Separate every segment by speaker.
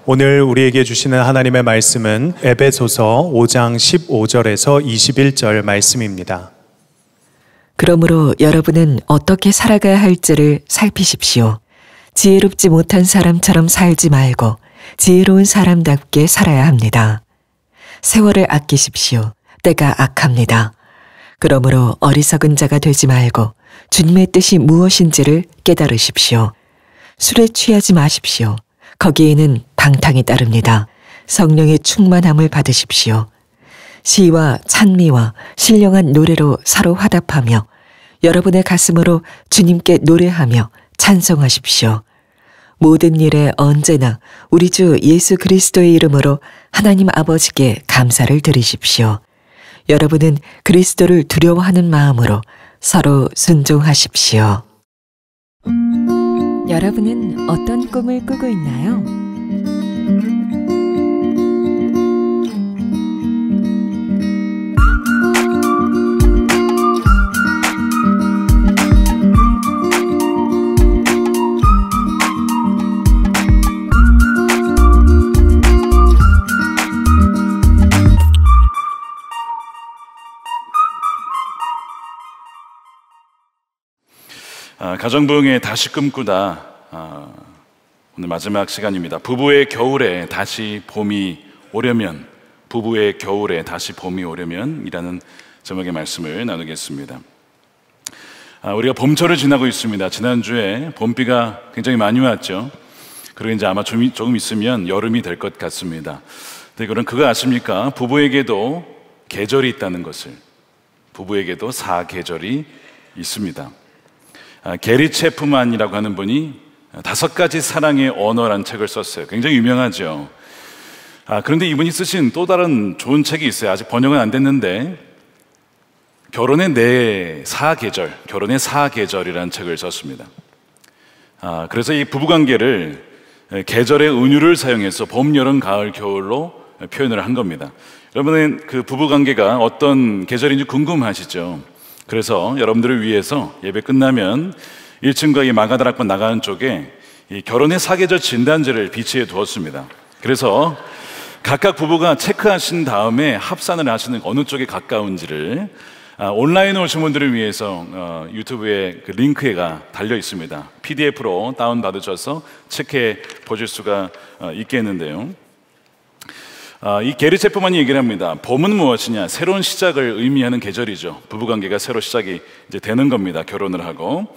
Speaker 1: 오늘 우리에게 주시는 하나님의 말씀은 에베소서 5장 15절에서 21절 말씀입니다.
Speaker 2: 그러므로 여러분은 어떻게 살아가야 할지를 살피십시오. 지혜롭지 못한 사람처럼 살지 말고 지혜로운 사람답게 살아야 합니다. 세월을 아끼십시오. 때가 악합니다. 그러므로 어리석은 자가 되지 말고 주님의 뜻이 무엇인지를 깨달으십시오. 술에 취하지 마십시오. 거기에는 방탕이 따릅니다. 성령의 충만함을 받으십시오. 시와 찬미와 신령한 노래로 서로 화답하며 여러분의 가슴으로 주님께 노래하며 찬송하십시오. 모든 일에 언제나 우리 주 예수 그리스도의 이름으로 하나님 아버지께 감사를 드리십시오. 여러분은 그리스도를 두려워하는 마음으로 서로 순종하십시오. 여러분은 어떤 꿈을 꾸고 있나요?
Speaker 3: 가정부흥회 다시 꿈꾸다. 오늘 마지막 시간입니다. 부부의 겨울에 다시 봄이 오려면, 부부의 겨울에 다시 봄이 오려면 이라는 제목의 말씀을 나누겠습니다. 우리가 봄철을 지나고 있습니다. 지난주에 봄비가 굉장히 많이 왔죠. 그리고 이제 아마 조금 있으면 여름이 될 것 같습니다. 근데 그거 아십니까? 부부에게도 계절이 있다는 것을. 부부에게도 사계절이 있습니다. 게리 체프만이라고 하는 분이 5가지 사랑의 언어라는 책을 썼어요. 굉장히 유명하죠. 그런데 이분이 쓰신 또 다른 좋은 책이 있어요. 아직 번역은 안 됐는데 결혼의 사계절이라는 책을 썼습니다. 그래서 이 부부관계를 계절의 은유를 사용해서 봄, 여름, 가을, 겨울로 표현을 한 겁니다. 여러분은 그 부부관계가 어떤 계절인지 궁금하시죠? 그래서 여러분들을 위해서 예배 끝나면 1층과 이 마가다락방 나가는 쪽에 이 결혼의 사계절 진단지를 비치해 두었습니다. 그래서 각각 부부가 체크하신 다음에 합산을 하시는 어느 쪽에 가까운지를 온라인에 오신 분들을 위해서 유튜브에 그 링크가 달려 있습니다. PDF로 다운받으셔서 체크해 보실 수가 있겠는데요. 이 게리 체프만이 얘기를 합니다. 봄은 무엇이냐? 새로운 시작을 의미하는 계절이죠. 부부관계가 새로 시작이 이제 되는 겁니다. 결혼을 하고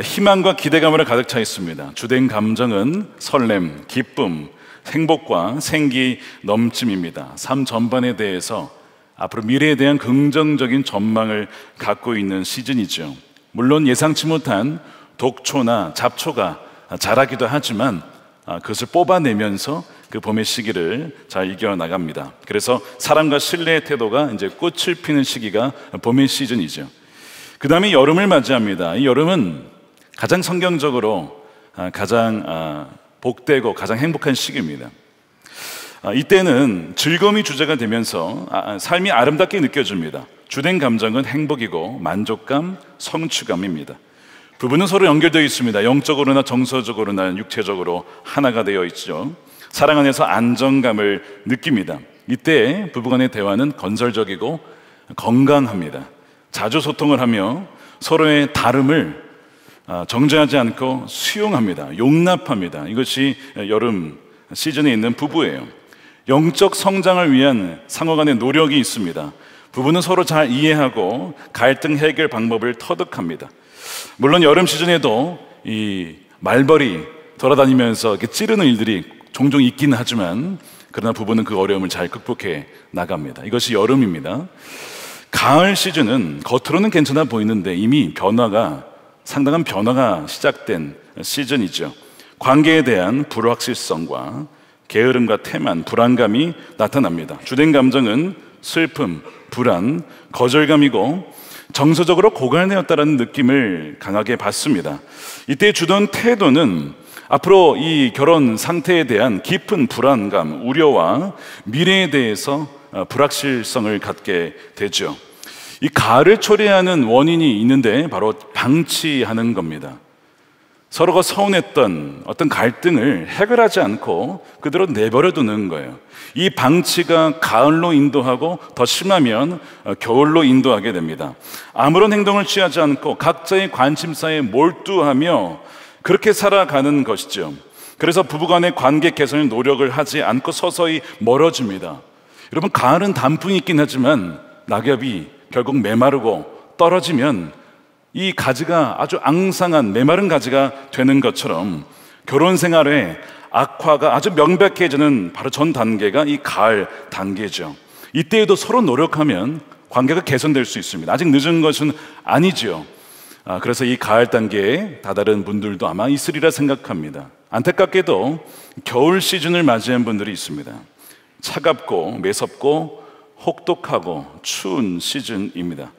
Speaker 3: 희망과 기대감으로 가득 차 있습니다. 주된 감정은 설렘, 기쁨, 행복과 생기 넘침입니다. 삶 전반에 대해서 앞으로 미래에 대한 긍정적인 전망을 갖고 있는 시즌이죠. 물론 예상치 못한 독초나 잡초가 자라기도 하지만 그것을 뽑아내면서 그 봄의 시기를 잘 이겨나갑니다. 그래서 사랑과 신뢰의 태도가 이제 꽃을 피는 시기가 봄의 시즌이죠. 그 다음에 여름을 맞이합니다. 이 여름은 가장 성경적으로 가장 복되고 가장 행복한 시기입니다. 이때는 즐거움이 주제가 되면서 삶이 아름답게 느껴집니다. 주된 감정은 행복이고 만족감, 성취감입니다. 부부는 서로 연결되어 있습니다. 영적으로나 정서적으로나 육체적으로 하나가 되어 있죠. 사랑 안에서 안정감을 느낍니다. 이때 부부간의 대화는 건설적이고 건강합니다. 자주 소통을 하며 서로의 다름을 정죄하지 않고 수용합니다. 용납합니다. 이것이 여름 시즌에 있는 부부예요. 영적 성장을 위한 상호 간의 노력이 있습니다. 부부는 서로 잘 이해하고 갈등 해결 방법을 터득합니다. 물론 여름 시즌에도 이 말벌이 돌아다니면서 이렇게 찌르는 일들이 종종 있기는 하지만 그러나 부부는 그 어려움을 잘 극복해 나갑니다. 이것이 여름입니다. 가을 시즌은 겉으로는 괜찮아 보이는데 이미 상당한 변화가 시작된 시즌이죠. 관계에 대한 불확실성과 게으름과 태만, 불안감이 나타납니다. 주된 감정은 슬픔, 불안, 거절감이고 정서적으로 고갈되었다는 느낌을 강하게 받습니다. 이때 주던 태도는 앞으로 이 결혼 상태에 대한 깊은 불안감, 우려와 미래에 대해서 불확실성을 갖게 되죠. 이 가을을 초래하는 원인이 있는데 바로 방치하는 겁니다. 서로가 서운했던 어떤 갈등을 해결하지 않고 그대로 내버려 두는 거예요. 이 방치가 가을로 인도하고 더 심하면 겨울로 인도하게 됩니다. 아무런 행동을 취하지 않고 각자의 관심사에 몰두하며 그렇게 살아가는 것이죠. 그래서 부부간의 관계 개선에 노력을 하지 않고 서서히 멀어집니다. 여러분, 가을은 단풍이 있긴 하지만 낙엽이 결국 메마르고 떨어지면 이 가지가 아주 앙상한 메마른 가지가 되는 것처럼 결혼 생활에 악화가 아주 명백해지는 바로 전 단계가 이 가을 단계죠. 이때에도 서로 노력하면 관계가 개선될 수 있습니다. 아직 늦은 것은 아니죠. 그래서 이 가을 단계에 다다른 분들도 아마 있으리라 생각합니다. 안타깝게도 겨울 시즌을 맞이한 분들이 있습니다. 차갑고 매섭고 혹독하고 추운 시즌입니다.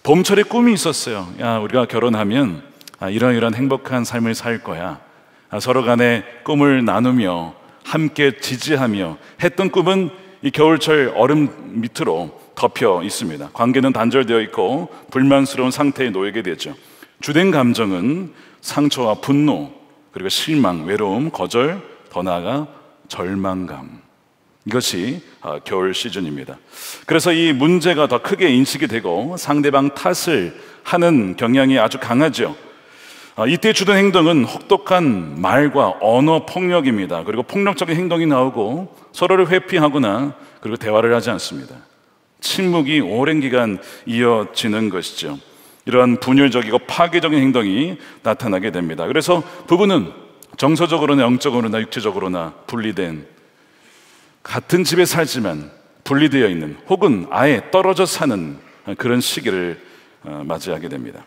Speaker 3: 봄철에 꿈이 있었어요. 우리가 결혼하면 이런 행복한 삶을 살 거야. 서로 간에 꿈을 나누며 함께 지지하며 했던 꿈은 이 겨울철 얼음 밑으로 덮여 있습니다. 관계는 단절되어 있고 불만스러운 상태에 놓이게 되죠. 주된 감정은 상처와 분노, 그리고 실망, 외로움, 거절, 더 나아가 절망감. 이것이 겨울 시즌입니다. 그래서 이 문제가 더 크게 인식이 되고 상대방 탓을 하는 경향이 아주 강하죠. 이때 주된 행동은 혹독한 말과 언어 폭력입니다. 그리고 폭력적인 행동이 나오고 서로를 회피하거나 그리고 대화를 하지 않습니다. 침묵이 오랜 기간 이어지는 것이죠. 이러한 분열적이고 파괴적인 행동이 나타나게 됩니다. 그래서 부부는 정서적으로나 영적으로나 육체적으로나 분리된, 같은 집에 살지만 분리되어 있는, 혹은 아예 떨어져 사는 그런 시기를 맞이하게 됩니다.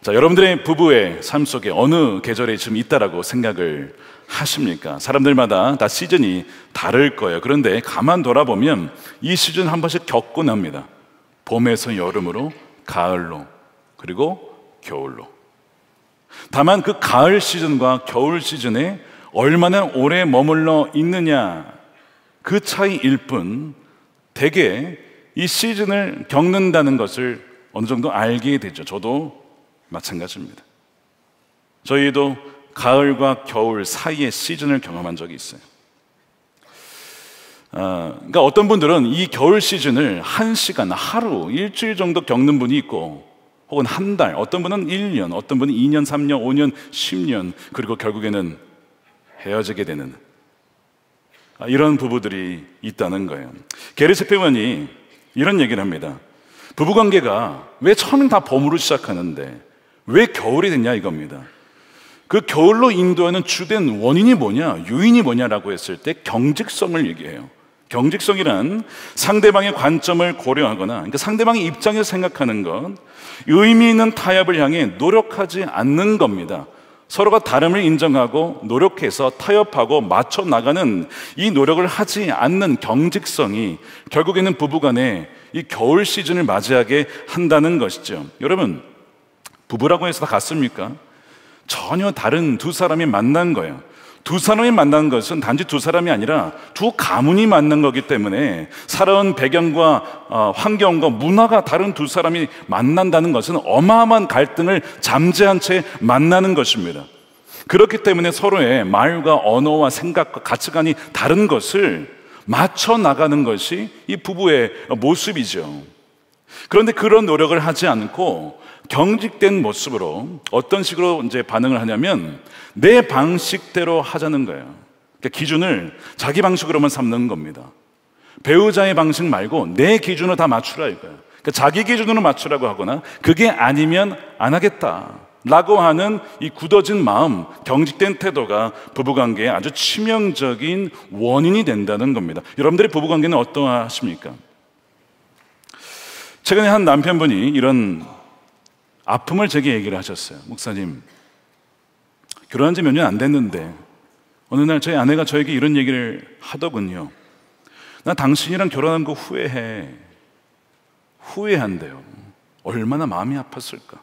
Speaker 3: 자, 여러분들의 부부의 삶 속에 어느 계절에 지금 있다라고 생각을 하십니까? 사람들마다 다 시즌이 다를 거예요. 그런데 가만 돌아보면 이 시즌 한 번씩 겪곤 합니다. 봄에서 여름으로, 가을로, 그리고 겨울로. 다만 그 가을 시즌과 겨울 시즌에 얼마나 오래 머물러 있느냐, 그 차이일 뿐, 대개 이 시즌을 겪는다는 것을 어느 정도 알게 되죠. 저도 마찬가지입니다. 저희도 가을과 겨울 사이의 시즌을 경험한 적이 있어요. 그러니까 어떤 분들은 이 겨울 시즌을 1시간, 하루, 일주일 정도 겪는 분이 있고, 혹은 한 달, 어떤 분은 1년, 어떤 분은 2년, 3년, 5년, 10년, 그리고 결국에는 헤어지게 되는 이런 부부들이 있다는 거예요. 게리 셰퍼만이 이런 얘기를 합니다. 부부관계가 왜 처음엔 다 봄으로 시작하는데 왜 겨울이 됐냐 이겁니다. 그 겨울로 인도하는 주된 원인이 뭐냐, 요인이 뭐냐라고 했을 때 경직성을 얘기해요. 경직성이란 상대방의 관점을 고려하거나, 그러니까 상대방의 입장에서 생각하는 것, 의미 있는 타협을 향해 노력하지 않는 겁니다. 서로가 다름을 인정하고 노력해서 타협하고 맞춰 나가는 이 노력을 하지 않는 경직성이 결국에는 부부간에 이 겨울 시즌을 맞이하게 한다는 것이죠. 여러분, 부부라고 해서 다 같습니까? 전혀 다른 두 사람이 만난 거예요. 두 사람이 만난 것은 단지 두 사람이 아니라 두 가문이 만난 거기 때문에 살아온 배경과 환경과 문화가 다른 두 사람이 만난다는 것은 어마어마한 갈등을 잠재한 채 만나는 것입니다. 그렇기 때문에 서로의 말과 언어와 생각과 가치관이 다른 것을 맞춰 나가는 것이 이 부부의 모습이죠. 그런데 그런 노력을 하지 않고 경직된 모습으로 어떤 식으로 이제 반응을 하냐면 내 방식대로 하자는 거예요. 그러니까 기준을 자기 방식으로만 삼는 겁니다. 배우자의 방식 말고 내 기준을 다 맞추라 이거예요. 그러니까 자기 기준으로 맞추라고 하거나 그게 아니면 안 하겠다 라고 하는 이 굳어진 마음, 경직된 태도가 부부관계에 아주 치명적인 원인이 된다는 겁니다. 여러분들의 부부관계는 어떠하십니까? 최근에 한 남편분이 이런 아픔을 제게 얘기를 하셨어요. 목사님, 결혼한 지 몇 년 안 됐는데 어느 날 저희 아내가 저에게 이런 얘기를 하더군요. 나 당신이랑 결혼한 거 후회해. 후회한대요. 얼마나 마음이 아팠을까.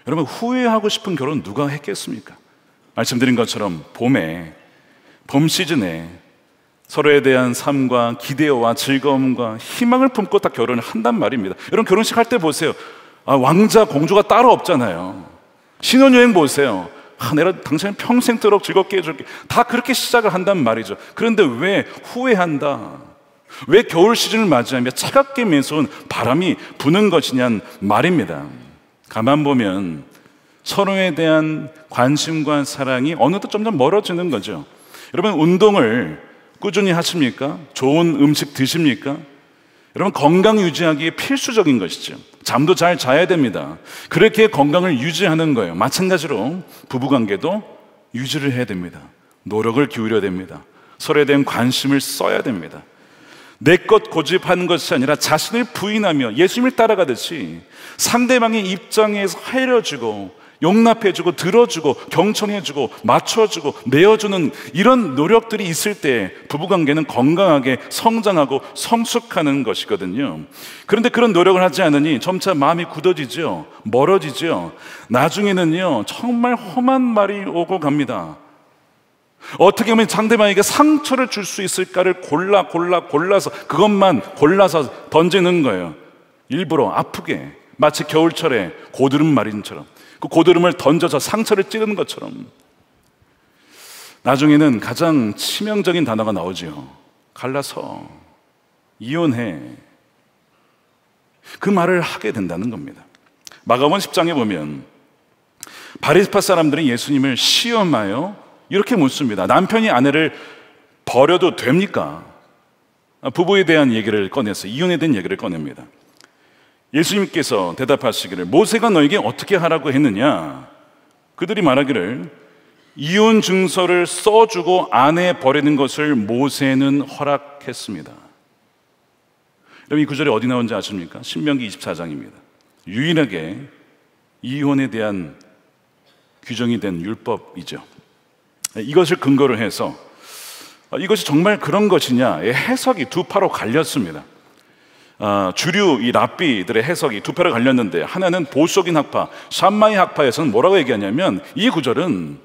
Speaker 3: 여러분, 후회하고 싶은 결혼 누가 했겠습니까? 말씀드린 것처럼 봄 시즌에 서로에 대한 삶과 기대와 즐거움과 희망을 품고 딱 결혼을 한단 말입니다. 여러분, 결혼식 할 때 보세요. 왕자, 공주가 따로 없잖아요. 신혼여행 보세요. 내가 당신을 평생도록 즐겁게 해줄게. 다 그렇게 시작을 한단 말이죠. 그런데 왜 후회한다? 왜 겨울 시즌을 맞이하며 차갑게 매서운 바람이 부는 것이냐는 말입니다. 가만 보면 서로에 대한 관심과 사랑이 어느덧 점점 멀어지는 거죠. 여러분, 운동을 꾸준히 하십니까? 좋은 음식 드십니까? 여러분, 건강 유지하기에 필수적인 것이죠. 잠도 잘 자야 됩니다. 그렇게 건강을 유지하는 거예요. 마찬가지로 부부관계도 유지를 해야 됩니다. 노력을 기울여야 됩니다. 서로에 대한 관심을 써야 됩니다. 내 것 고집하는 것이 아니라 자신을 부인하며 예수님을 따라가듯이 상대방의 입장에서 헤아려주고 용납해주고 들어주고 경청해주고 맞춰주고 내어주는 이런 노력들이 있을 때 부부관계는 건강하게 성장하고 성숙하는 것이거든요. 그런데 그런 노력을 하지 않으니 점차 마음이 굳어지죠. 멀어지죠. 나중에는요 정말 험한 말이 오고 갑니다. 어떻게 하면 상대방에게 상처를 줄 수 있을까를 골라서 그것만 골라서 던지는 거예요. 일부러 아프게, 마치 겨울철에 고드름 마린처럼 그 고드름을 던져서 상처를 찌르는 것처럼. 나중에는 가장 치명적인 단어가 나오죠. 갈라서, 이혼해. 그 말을 하게 된다는 겁니다. 마가복음 10장에 보면 바리새파 사람들이 예수님을 시험하여 이렇게 묻습니다. 남편이 아내를 버려도 됩니까? 부부에 대한 얘기를 꺼내서 이혼에 대한 얘기를 꺼냅니다. 예수님께서 대답하시기를 모세가 너에게 어떻게 하라고 했느냐? 그들이 말하기를 이혼 증서를 써주고 아내 버리는 것을 모세는 허락했습니다. 여러분, 이 구절이 어디 나온지 아십니까? 신명기 24장입니다. 유일하게 이혼에 대한 규정이 된 율법이죠. 이것을 근거로 해서 이것이 정말 그런 것이냐의 해석이 두 파로 갈렸습니다. 주류 이 랍비들의 해석이 두 파로 갈렸는데, 하나는 보수적인 학파 샴마이 학파에서는 뭐라고 얘기하냐면 이 구절은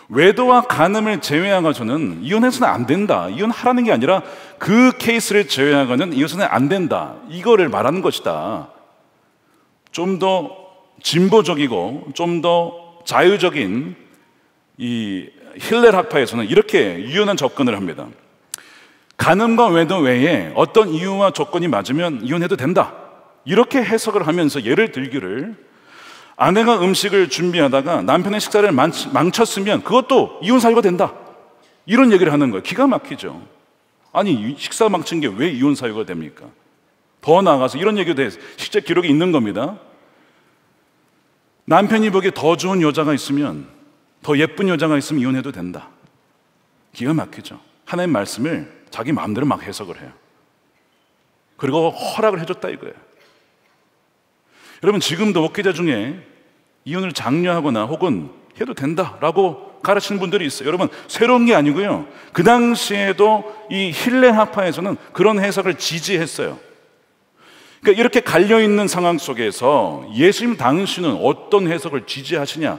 Speaker 3: 외도와 간음을 제외하고는 이혼해서는 안 된다, 이혼하라는 게 아니라 그 케이스를 제외하고는 이혼해서는 안 된다, 이거를 말하는 것이다. 좀 더 진보적이고 좀 더 자유적인 이 힐렐 학파에서는 이렇게 유연한 접근을 합니다. 간음과 외도 외에 어떤 이유와 조건이 맞으면 이혼해도 된다, 이렇게 해석을 하면서 예를 들기를 아내가 음식을 준비하다가 남편의 식사를 망쳤으면 그것도 이혼 사유가 된다, 이런 얘기를 하는 거예요. 기가 막히죠. 아니, 식사 망친 게 왜 이혼 사유가 됩니까? 더 나아가서 이런 얘기도 해서 실제 기록이 있는 겁니다. 남편이 보기에 더 좋은 여자가 있으면, 더 예쁜 여자가 있으면 이혼해도 된다. 기가 막히죠. 하나님 말씀을 자기 마음대로 막 해석을 해요. 그리고 허락을 해줬다 이거예요. 여러분, 지금도 목회자 중에 이혼을 장려하거나 혹은 해도 된다라고 가르치는 분들이 있어요. 여러분, 새로운 게 아니고요, 그 당시에도 이 힐렐 학파에서는 그런 해석을 지지했어요. 그러니까 이렇게 갈려있는 상황 속에서 예수님 당신은 어떤 해석을 지지하시냐?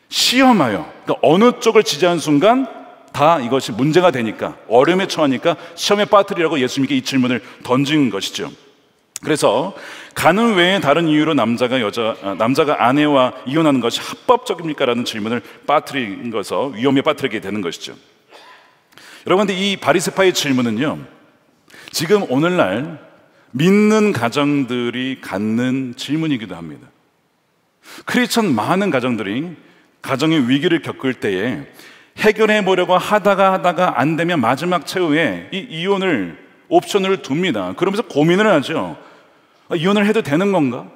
Speaker 3: 시험하여, 그러니까 어느 쪽을 지지하는 순간 다 이것이 문제가 되니까, 어려움에 처하니까 시험에 빠뜨리라고 예수님께 이 질문을 던진 것이죠. 그래서 간음 외에 다른 이유로 남자가 아내와 이혼하는 것이 합법적입니까? 라는 질문을 빠뜨린 것에서 위험에 빠뜨리게 되는 것이죠. 여러분, 근데 이 바리새파의 질문은요, 지금 오늘날 믿는 가정들이 갖는 질문이기도 합니다. 크리스천 많은 가정들이 가정의 위기를 겪을 때에 해결해 보려고 하다가 안 되면 마지막 최후에 이 이혼을 옵션을 둡니다. 그러면서 고민을 하죠. 이혼을 해도 되는 건가?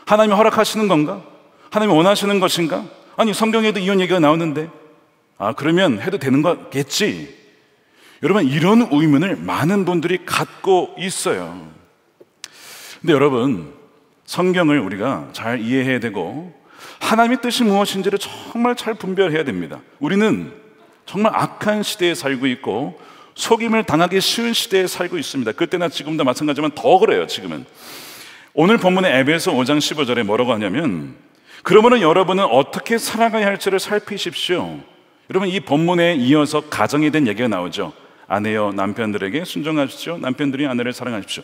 Speaker 3: 하나님이 허락하시는 건가? 하나님이 원하시는 것인가? 아니, 성경에도 이혼 얘기가 나오는데 그러면 해도 되는 거겠지. 여러분, 이런 의문을 많은 분들이 갖고 있어요. 근데 여러분, 성경을 우리가 잘 이해해야 되고 하나님의 뜻이 무엇인지를 정말 잘 분별해야 됩니다. 우리는 정말 악한 시대에 살고 있고 속임을 당하기 쉬운 시대에 살고 있습니다. 그때나 지금도 마찬가지지만 더 그래요. 지금은. 오늘 본문의 에베소 5장 15절에 뭐라고 하냐면, 그러므로 여러분은 어떻게 살아가야 할지를 살피십시오. 여러분, 이 본문에 이어서 가정에 대한 얘기가 나오죠. 아내여 남편들에게 순종하십시오. 남편들이 아내를 사랑하십시오.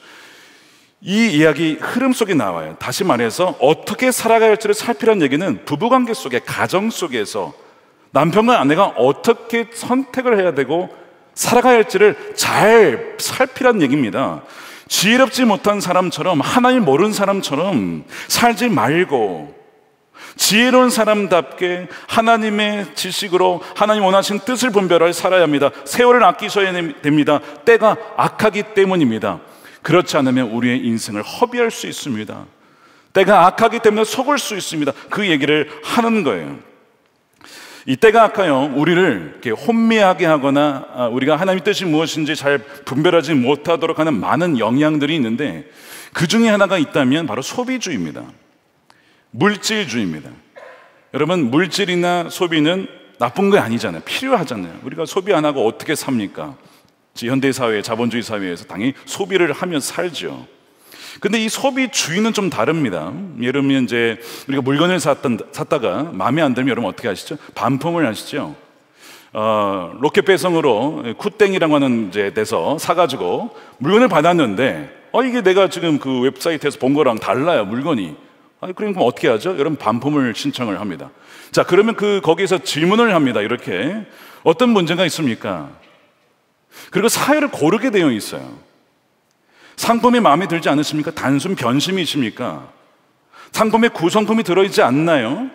Speaker 3: 이 이야기 흐름 속에 나와요. 다시 말해서 어떻게 살아가야 할지를 살피라는 얘기는 부부관계 속에, 가정 속에서 남편과 아내가 어떻게 선택을 해야 되고 살아가야 할지를 잘 살피라는 얘기입니다. 지혜롭지 못한 사람처럼, 하나님 모르는 사람처럼 살지 말고 지혜로운 사람답게 하나님의 지식으로 하나님 원하신 뜻을 분별하여 살아야 합니다. 세월을 아끼셔야 됩니다. 때가 악하기 때문입니다. 그렇지 않으면 우리의 인생을 허비할 수 있습니다. 때가 악하기 때문에 속을 수 있습니다. 그 얘기를 하는 거예요. 이 때가 악하여 우리를 이렇게 혼미하게 하거나 우리가 하나님의 뜻이 무엇인지 잘 분별하지 못하도록 하는 많은 영향들이 있는데, 그 중에 하나가 있다면 바로 소비주의입니다. 물질주의입니다. 여러분, 물질이나 소비는 나쁜 게 아니잖아요. 필요하잖아요. 우리가 소비 안 하고 어떻게 삽니까? 현대사회, 자본주의 사회에서 당연히 소비를 하며 살죠. 근데 이 소비주의는 좀 다릅니다. 예를 들면 이제 우리가 물건을 샀다가 마음에 안 들면 여러분 어떻게 하시죠? 반품을 하시죠. 로켓 배송으로 쿠땡이라고 하는 이제 데서 사가지고 물건을 받았는데 이게 내가 지금 그 웹사이트에서 본 거랑 달라요, 물건이. 그럼 어떻게 하죠? 여러분 반품을 신청을 합니다. 자, 그러면 거기에서 질문을 합니다. 이렇게 어떤 문제가 있습니까? 그리고 사유를 고르게 되어 있어요. 상품이 마음에 들지 않으십니까? 단순 변심이십니까? 상품에 구성품이 들어있지 않나요?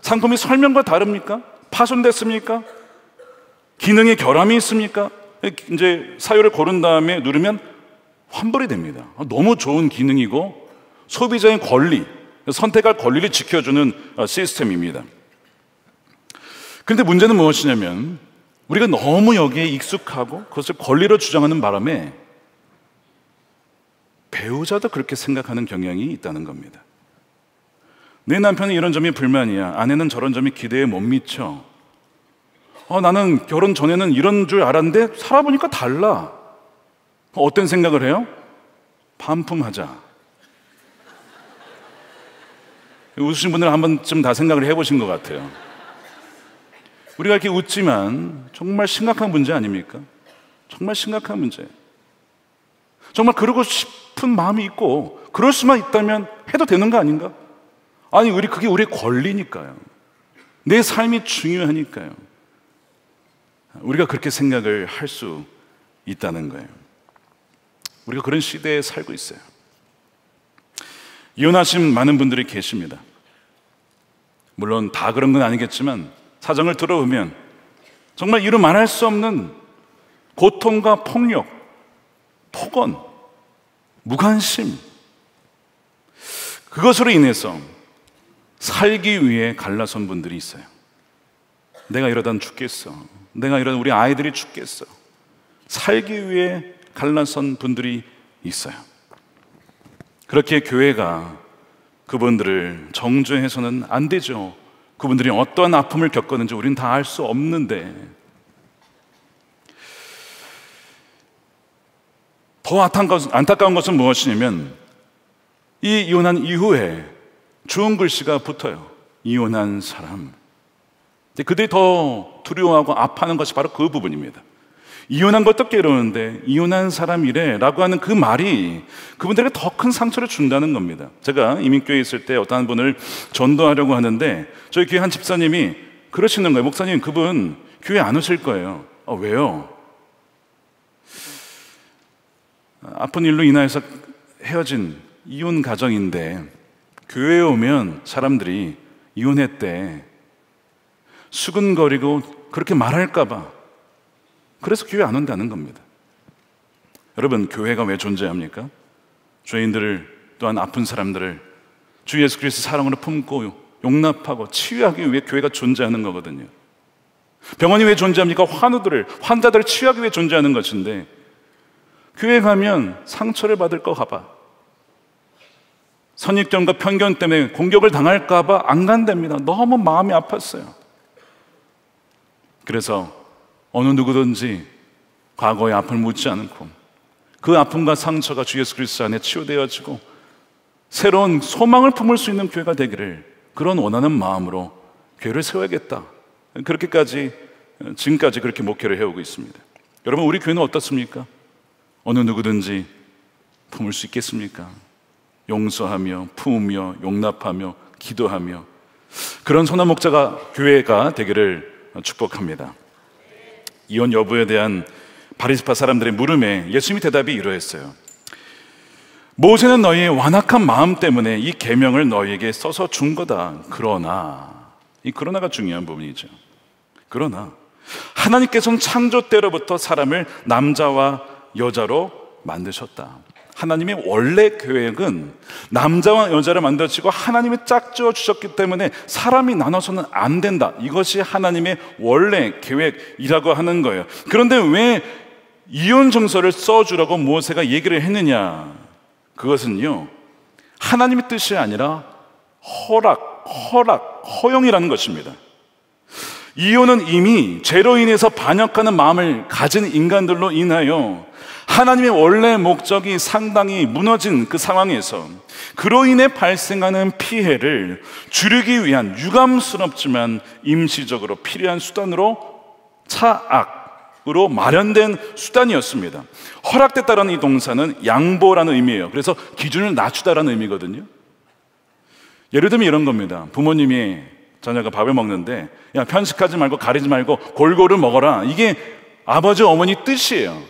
Speaker 3: 상품이 설명과 다릅니까? 파손됐습니까? 기능에 결함이 있습니까? 이제 사유를 고른 다음에 누르면 환불이 됩니다. 너무 좋은 기능이고 소비자의 권리, 선택할 권리를 지켜주는 시스템입니다. 그런데 문제는 무엇이냐면 우리가 너무 여기에 익숙하고 그것을 권리로 주장하는 바람에 배우자도 그렇게 생각하는 경향이 있다는 겁니다. 내 남편은 이런 점이 불만이야. 아내는 저런 점이 기대에 못 미쳐. 나는 결혼 전에는 이런 줄 알았는데 살아보니까 달라. 어떤 생각을 해요? 반품하자. 웃으신 분들은 한 번쯤 다 생각을 해보신 것 같아요. 우리가 이렇게 웃지만 정말 심각한 문제 아닙니까? 정말 심각한 문제. 정말 그러고 싶은 마음이 있고 그럴 수만 있다면 해도 되는 거 아닌가? 아니, 그게 우리의 권리니까요. 내 삶이 중요하니까요. 우리가 그렇게 생각을 할 수 있다는 거예요. 우리가 그런 시대에 살고 있어요. 이혼하신 많은 분들이 계십니다. 물론 다 그런 건 아니겠지만 사정을 들어보면 정말 이루 말할 수 없는 고통과 폭력, 폭언, 무관심, 그것으로 인해서 살기 위해 갈라선 분들이 있어요. 내가 이러다 죽겠어. 내가 이러다 우리 아이들이 죽겠어. 살기 위해 갈라선 분들이 있어요. 그렇게 교회가 그분들을 정죄해서는 안 되죠. 그분들이 어떠한 아픔을 겪었는지 우리는 다 알 수 없는데, 더 안타까운 것은 무엇이냐면 이 이혼한 이후에 좋은 글씨가 붙어요. 이혼한 사람. 그들이 더 두려워하고 아파하는 것이 바로 그 부분입니다. 이혼한 것도 괴로운데 이혼한 사람이래 라고 하는 그 말이 그분들에게 더 큰 상처를 준다는 겁니다. 제가 이민교회에 있을 때 어떤 분을 전도하려고 하는데 저희 교회 한 집사님이 그러시는 거예요. 목사님, 그분 교회 안 오실 거예요. 왜요? 아픈 일로 인하여서 헤어진 이혼 가정인데 교회에 오면 사람들이 이혼했대 수근거리고 그렇게 말할까 봐 그래서 교회 안 온다는 겁니다. 여러분, 교회가 왜 존재합니까? 죄인들을, 또한 아픈 사람들을 주 예수 그리스도 사랑으로 품고 용납하고 치유하기 위해 교회가 존재하는 거거든요. 병원이 왜 존재합니까? 환자들을 치유하기 위해 존재하는 것인데 교회 가면 상처를 받을까 봐, 선입견과 편견 때문에 공격을 당할까 봐 안 간답니다. 너무 마음이 아팠어요. 그래서 어느 누구든지 과거의 아픔을 묻지 않고 그 아픔과 상처가 주 예수 그리스도 안에 치유되어지고 새로운 소망을 품을 수 있는 교회가 되기를, 그런 원하는 마음으로 교회를 세워야겠다. 그렇게까지 지금까지 그렇게 목회를 해오고 있습니다. 여러분, 우리 교회는 어떻습니까? 어느 누구든지 품을 수 있겠습니까? 용서하며 품으며 용납하며 기도하며 그런 선한 목자가 교회가 되기를 축복합니다. 이혼 여부에 대한 바리새파 사람들의 물음에 예수님의 대답이 이러했어요. 모세는 너희의 완악한 마음 때문에 이 계명을 너희에게 써서 준 거다. 그러나, 이 그러나가 중요한 부분이죠. 그러나 하나님께서는 창조 때로부터 사람을 남자와 여자로 만드셨다. 하나님의 원래 계획은 남자와 여자를 만들어지고 하나님이 짝지어 주셨기 때문에 사람이 나눠서는 안 된다. 이것이 하나님의 원래 계획이라고 하는 거예요. 그런데 왜 이혼 증서를 써주라고 모세가 얘기를 했느냐? 그것은요, 하나님의 뜻이 아니라 허용이라는 것입니다. 이혼은 이미 죄로 인해서 반역하는 마음을 가진 인간들로 인하여 하나님의 원래 목적이 상당히 무너진 그 상황에서 그로 인해 발생하는 피해를 줄이기 위한 유감스럽지만 임시적으로 필요한 수단으로 차악으로 마련된 수단이었습니다. 허락됐다라는 이 동사는 양보라는 의미예요. 그래서 기준을 낮추다라는 의미거든요. 예를 들면 이런 겁니다. 부모님이 자녀가 밥을 먹는데 야, 편식하지 말고 가리지 말고 골고루 먹어라. 이게 아버지 어머니 뜻이에요.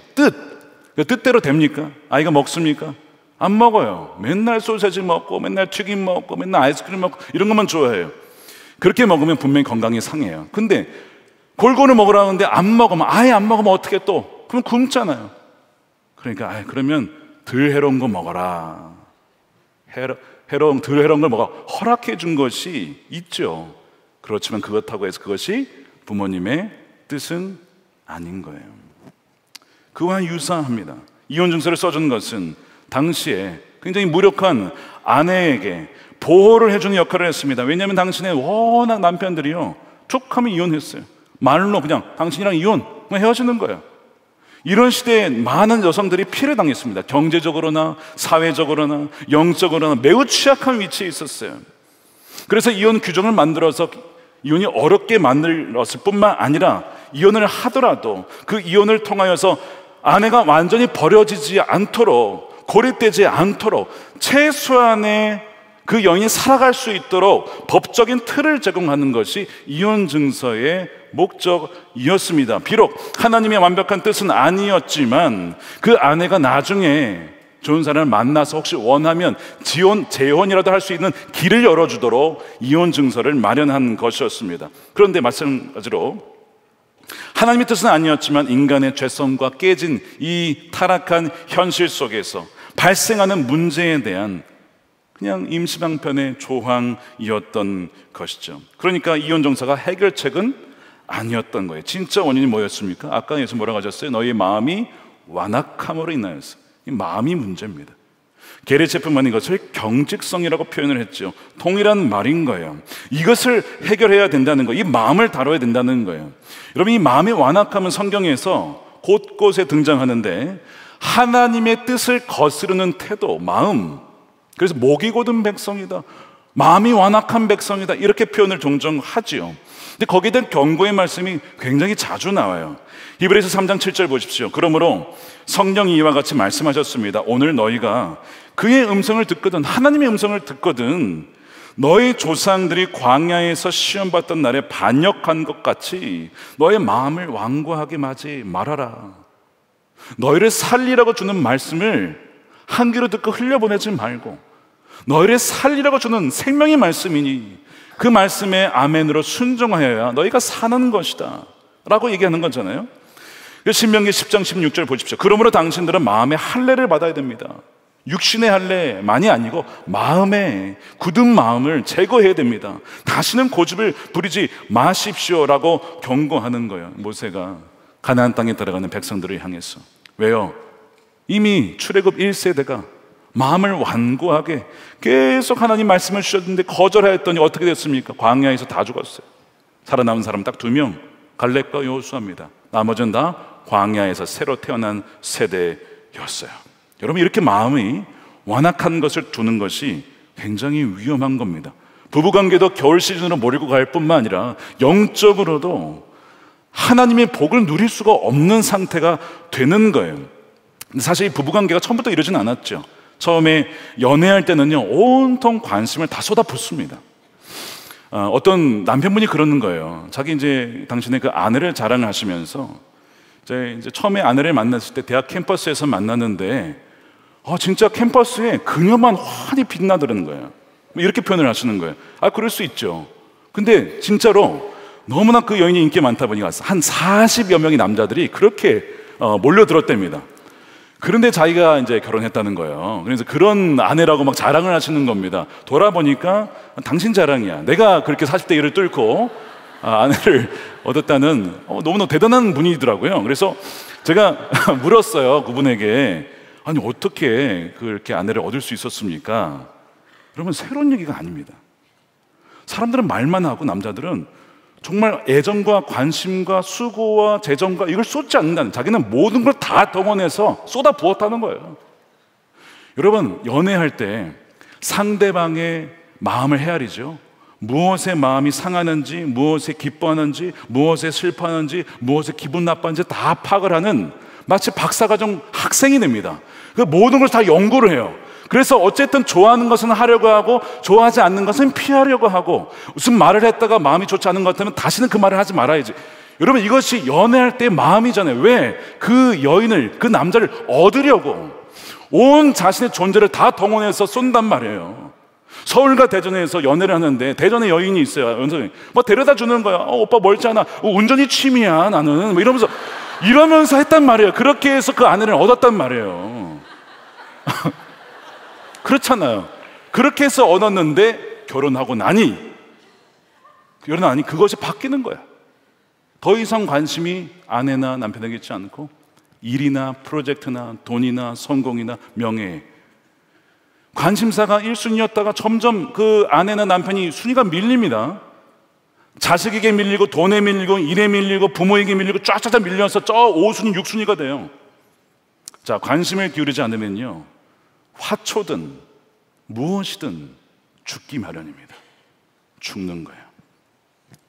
Speaker 3: 그 뜻대로 됩니까? 아이가 먹습니까? 안 먹어요. 맨날 소세지 먹고 맨날 튀김 먹고 맨날 아이스크림 먹고 이런 것만 좋아해요. 그렇게 먹으면 분명히 건강이 상해요. 근데 골고루 먹으라는데 안 먹으면, 아예 안 먹으면 어떻게 또? 그럼 굶잖아요. 그러니까 그러면 덜 해로운 거 먹어라. 덜 해로운 걸 먹어. 허락해 준 것이 있죠. 그렇지만 그렇다고 해서 그것이 부모님의 뜻은 아닌 거예요. 그와 유사합니다. 이혼 증서를 써준 것은 당시에 굉장히 무력한 아내에게 보호를 해주는 역할을 했습니다. 왜냐하면 당신의 워낙 남편들이요, 툭 하면 이혼했어요. 말로 그냥 당신이랑 이혼, 그냥 헤어지는 거예요. 이런 시대에 많은 여성들이 피해를 당했습니다. 경제적으로나 사회적으로나 영적으로나 매우 취약한 위치에 있었어요. 그래서 이혼 규정을 만들어서 이혼이 어렵게 만들었을 뿐만 아니라 이혼을 하더라도 그 이혼을 통하여서 아내가 완전히 버려지지 않도록, 고립되지 않도록 최소한의 그 여인이 살아갈 수 있도록 법적인 틀을 제공하는 것이 이혼 증서의 목적이었습니다. 비록 하나님의 완벽한 뜻은 아니었지만 그 아내가 나중에 좋은 사람을 만나서 혹시 원하면 재혼이라도 할 수 있는 길을 열어주도록 이혼 증서를 마련한 것이었습니다. 그런데 마찬가지로 하나님의 뜻은 아니었지만 인간의 죄성과 깨진 이 타락한 현실 속에서 발생하는 문제에 대한 그냥 임시방편의 조항이었던 것이죠. 그러니까 이혼 증서가 해결책은 아니었던 거예요. 진짜 원인이 뭐였습니까? 아까 예수 뭐라고 하셨어요? 너희의 마음이 완악함으로 인하여서. 이 마음이 문제입니다. 게르체프만 이것을 경직성이라고 표현을 했죠. 동일한 말인 거예요. 이것을 해결해야 된다는 거예요. 이 마음을 다뤄야 된다는 거예요. 여러분, 이 마음의 완악함은 성경에서 곳곳에 등장하는데 하나님의 뜻을 거스르는 태도, 마음, 그래서 목이 곧은 백성이다, 마음이 완악한 백성이다, 이렇게 표현을 종종 하지요. 근데 거기에 대한 경고의 말씀이 굉장히 자주 나와요. 히브리서 3장 7절 보십시오. 그러므로 성령이 이와 같이 말씀하셨습니다. 오늘 너희가 그의 음성을 듣거든, 하나님의 음성을 듣거든, 너희 조상들이 광야에서 시험받던 날에 반역한 것 같이 너의 마음을 완고하게 하지 말아라. 너희를 살리라고 주는 말씀을 한 귀로 듣고 흘려보내지 말고 너희를 살리라고 주는 생명의 말씀이니 그 말씀에 아멘으로 순종하여야 너희가 사는 것이다 라고 얘기하는 거잖아요. 신명기 10장 16절 보십시오. 그러므로 당신들은 마음의 할례를 받아야 됩니다. 육신의 할례만이 아니고 마음의 굳은 마음을 제거해야 됩니다. 다시는 고집을 부리지 마십시오라고 경고하는 거예요. 모세가 가나안 땅에 들어가는 백성들을 향해서. 왜요? 이미 출애굽 1세대가 마음을 완고하게 계속 하나님 말씀을 주셨는데 거절하였더니 어떻게 됐습니까? 광야에서 다 죽었어요. 살아남은 사람 딱 2명, 갈렙과 여호수아입니다. 나머지는 다 광야에서 새로 태어난 세대였어요. 여러분, 이렇게 마음이 완악한 것을 두는 것이 굉장히 위험한 겁니다. 부부관계도 겨울 시즌으로 몰고 갈 뿐만 아니라 영적으로도 하나님의 복을 누릴 수가 없는 상태가 되는 거예요. 근데 사실 이 부부관계가 처음부터 이러진 않았죠. 처음에 연애할 때는요, 온통 관심을 다 쏟아붓습니다. 어떤 남편분이 그러는 거예요. 자기 이제 당신의 그 아내를 자랑하시면서 이제 처음에 아내를 만났을 때 대학 캠퍼스에서 만났는데 진짜 캠퍼스에 그녀만 환히 빛나더라는 거예요. 이렇게 표현을 하시는 거예요. 그럴 수 있죠. 근데 진짜로 너무나 그 여인이 인기 많다 보니까 한 40여 명의 남자들이 그렇게 몰려들었답니다. 그런데 자기가 이제 결혼했다는 거예요. 그래서 그런 아내라고 막 자랑을 하시는 겁니다. 돌아보니까 당신 자랑이야. 내가 그렇게 40대 1을 뚫고 아내를 얻었다는 너무나 대단한 분이더라고요. 그래서 제가 물었어요. 그분에게 아니 어떻게 그렇게 아내를 얻을 수 있었습니까? 그러면 새로운 얘기가 아닙니다. 사람들은 말만 하고 남자들은 정말 애정과 관심과 수고와 재정과 이걸 쏟지 않는다는, 자기는 모든 걸 다 동원해서 쏟아 부었다는 거예요. 여러분, 연애할 때 상대방의 마음을 헤아리죠. 무엇에 마음이 상하는지, 무엇에 기뻐하는지, 무엇에 슬퍼하는지, 무엇에 기분 나빠하는지 다 파악을 하는 마치 박사과정 학생이 됩니다. 그 모든 걸 다 연구를 해요. 그래서 어쨌든 좋아하는 것은 하려고 하고 좋아하지 않는 것은 피하려고 하고, 무슨 말을 했다가 마음이 좋지 않은 것 같으면 다시는 그 말을 하지 말아야지. 여러분, 이것이 연애할 때 마음이잖아요. 왜? 그 여인을, 그 남자를 얻으려고 온 자신의 존재를 다 동원해서 쏜단 말이에요. 서울과 대전에서 연애를 하는데 대전에 여인이 있어요. 뭐 데려다 주는 거야. 오빠 멀지 않아. 운전이 취미야 나는. 뭐 이러면서 했단 말이에요. 그렇게 해서 그 아내를 얻었단 말이에요. 그렇잖아요. 그렇게 해서 얻었는데 결혼하고 나니 그것이 바뀌는 거야. 더 이상 관심이 아내나 남편에게 있지 않고 일이나 프로젝트나 돈이나 성공이나 명예, 관심사가 1순위였다가 점점 그 아내나 남편이 순위가 밀립니다. 자식에게 밀리고 돈에 밀리고 일에 밀리고 부모에게 밀리고 쫙쫙 밀려서 저 5순위 6순위가 돼요. 자, 관심을 기울이지 않으면요, 화초든 무엇이든 죽기 마련입니다. 죽는 거예요.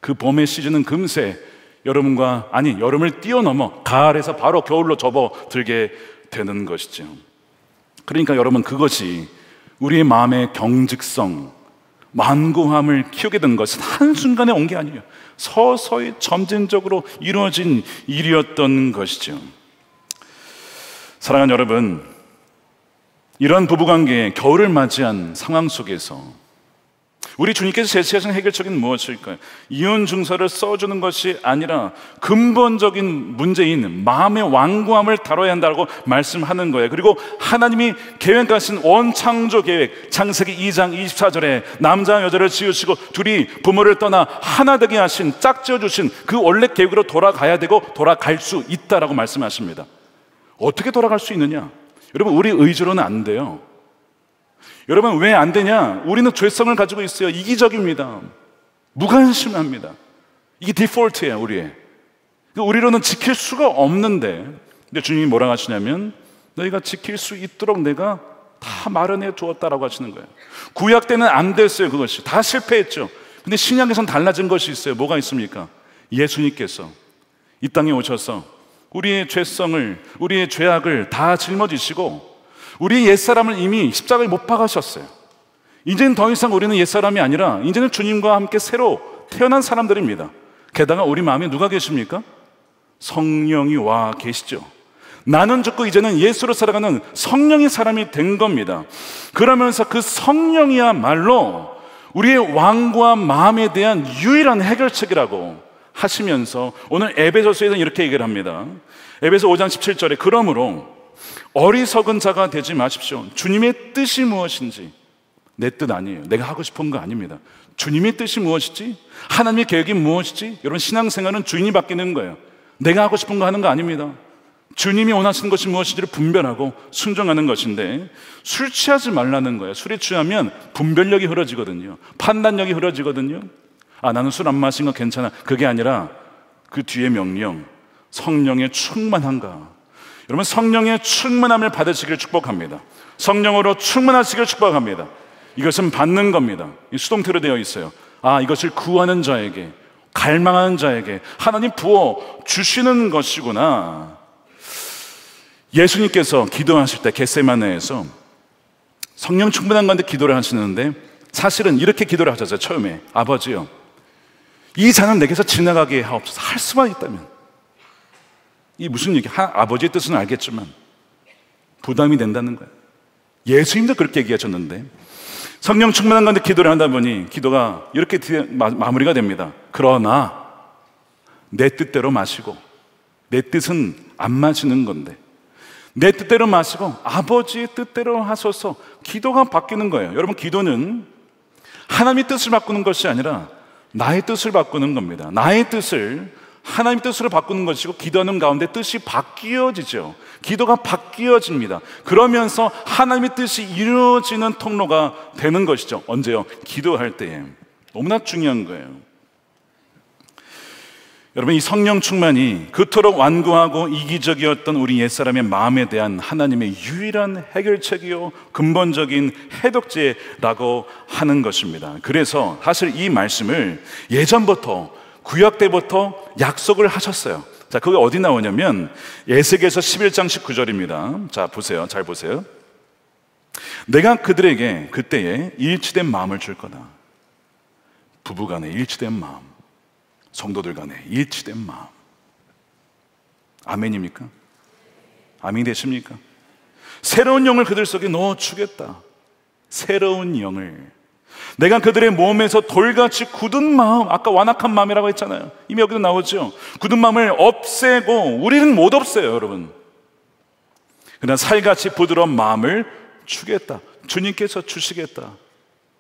Speaker 3: 그 봄의 시즌은 금세 여름을 뛰어넘어 가을에서 바로 겨울로 접어들게 되는 것이죠. 그러니까 여러분, 그것이 우리의 마음의 경직성, 완고함을 키우게 된 것은 한순간에 온 게 아니에요. 서서히 점진적으로 이루어진 일이었던 것이죠. 사랑하는 여러분, 이런 부부관계의 겨울을 맞이한 상황 속에서 우리 주님께서 제시하신 해결책은 무엇일까요? 이혼 증서를 써주는 것이 아니라 근본적인 문제인 마음의 완고함을 다뤄야 한다고 말씀하는 거예요. 그리고 하나님이 계획하신 원창조 계획, 창세기 2장 24절에 남자와 여자를 지으시고 둘이 부모를 떠나 하나 되게 하신, 짝지어 주신 그 원래 계획으로 돌아가야 되고 돌아갈 수 있다라고 말씀하십니다. 어떻게 돌아갈 수 있느냐? 여러분, 우리 의지로는 안 돼요. 여러분, 왜 안 되냐? 우리는 죄성을 가지고 있어요. 이기적입니다. 무관심합니다. 이게 디폴트예요, 우리의. 우리로는 지킬 수가 없는데, 근데 주님이 뭐라고 하시냐면 너희가 지킬 수 있도록 내가 다 마련해 두었다라고 하시는 거예요. 구약 때는 안 됐어요. 그것이 다 실패했죠. 근데 신약에선 달라진 것이 있어요. 뭐가 있습니까? 예수님께서 이 땅에 오셔서 우리의 죄성을, 우리의 죄악을 다 짊어지시고 우리 옛사람을 이미 십자가에 못 박으셨어요. 이제는 더 이상 우리는 옛사람이 아니라 이제는 주님과 함께 새로 태어난 사람들입니다. 게다가 우리 마음에 누가 계십니까? 성령이 와 계시죠. 나는 죽고 이제는 예수로 살아가는 성령의 사람이 된 겁니다. 그러면서 그 성령이야말로 우리의 완고한 마음에 대한 유일한 해결책이라고 하시면서 오늘 에베소서에서는 이렇게 얘기를 합니다. 에베소 5장 17절에 그러므로 어리석은 자가 되지 마십시오. 주님의 뜻이 무엇인지, 내 뜻 아니에요. 내가 하고 싶은 거 아닙니다. 주님의 뜻이 무엇이지? 하나님의 계획이 무엇이지? 여러분, 신앙생활은 주인이 바뀌는 거예요. 내가 하고 싶은 거 하는 거 아닙니다. 주님이 원하시는 것이 무엇인지를 분별하고 순종하는 것인데, 술 취하지 말라는 거예요. 술에 취하면 분별력이 흐려지거든요. 판단력이 흐려지거든요. 나는 술 안 마신 거 괜찮아. 그게 아니라 그 뒤에 명령, 성령의 충만한가. 여러분, 성령의 충만함을 받으시기를 축복합니다. 성령으로 충만하시기를 축복합니다. 이것은 받는 겁니다. 이 수동태로 되어 있어요. 이것을 구하는 자에게, 갈망하는 자에게 하나님 부어 주시는 것이구나. 예수님께서 기도하실 때 겟세마네에서 성령 충만한 가운데 기도를 하시는데 사실은 이렇게 기도를 하셨어요. 처음에 아버지요, 이 잔은 내게서 지나가게 하옵소서. 할 수만 있다면. 이 무슨 얘기? 아버지의 뜻은 알겠지만 부담이 된다는 거예요. 예수님도 그렇게 얘기하셨는데 성령 충만한 가운데 기도를 하다 보니 기도가 이렇게 마무리가 됩니다. 그러나 내 뜻대로 마시고, 내 뜻은 안 마시는 건데 내 뜻대로 마시고 아버지의 뜻대로 하소서. 기도가 바뀌는 거예요. 여러분, 기도는 하나님의 뜻을 바꾸는 것이 아니라 나의 뜻을 바꾸는 겁니다. 나의 뜻을 하나님의 뜻으로 바꾸는 것이고, 기도하는 가운데 뜻이 바뀌어지죠. 기도가 바뀌어집니다. 그러면서 하나님의 뜻이 이루어지는 통로가 되는 것이죠. 언제요? 기도할 때에. 너무나 중요한 거예요. 여러분, 이 성령 충만이 그토록 완고하고 이기적이었던 우리 옛사람의 마음에 대한 하나님의 유일한 해결책이요 근본적인 해독제라고 하는 것입니다. 그래서 사실 이 말씀을 예전부터, 구약 때부터 약속을 하셨어요. 자, 그게 어디 나오냐면 에스겔서 11장 19절입니다. 자, 보세요. 잘 보세요. 내가 그들에게 그때에 일치된 마음을 줄 거다. 부부간에 일치된 마음, 성도들 간에 일치된 마음. 아멘입니까? 아멘 되십니까? 새로운 영을 그들 속에 넣어주겠다. 새로운 영을. 내가 그들의 몸에서 돌같이 굳은 마음, 아까 완악한 마음이라고 했잖아요. 이미 여기도 나오죠. 굳은 마음을 없애고, 우리는 못 없애요, 여러분. 그러나 살같이 부드러운 마음을 주겠다. 주님께서 주시겠다.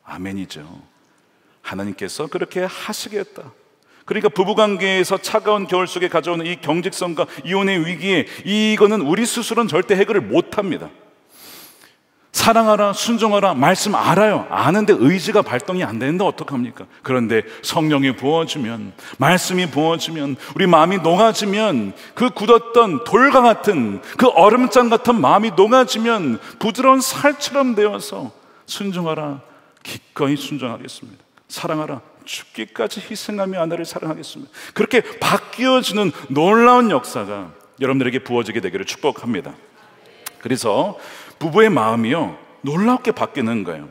Speaker 3: 아멘이죠. 하나님께서 그렇게 하시겠다. 그러니까 부부관계에서 차가운 겨울 속에 가져오는 이 경직성과 이혼의 위기에, 이거는 우리 스스로는 절대 해결을 못합니다. 사랑하라, 순종하라, 말씀 알아요. 아는데 의지가 발동이 안 되는데 어떡합니까? 그런데 성령이 부어주면, 말씀이 부어주면, 우리 마음이 녹아지면, 그 굳었던 돌과 같은, 그 얼음장 같은 마음이 녹아지면 부드러운 살처럼 되어서 순종하라, 기꺼이 순종하겠습니다. 사랑하라, 죽기까지 희생하며 아내를 사랑하겠습니다. 그렇게 바뀌어지는 놀라운 역사가 여러분들에게 부어지게 되기를 축복합니다. 그래서 부부의 마음이요, 놀랍게 바뀌는 거예요.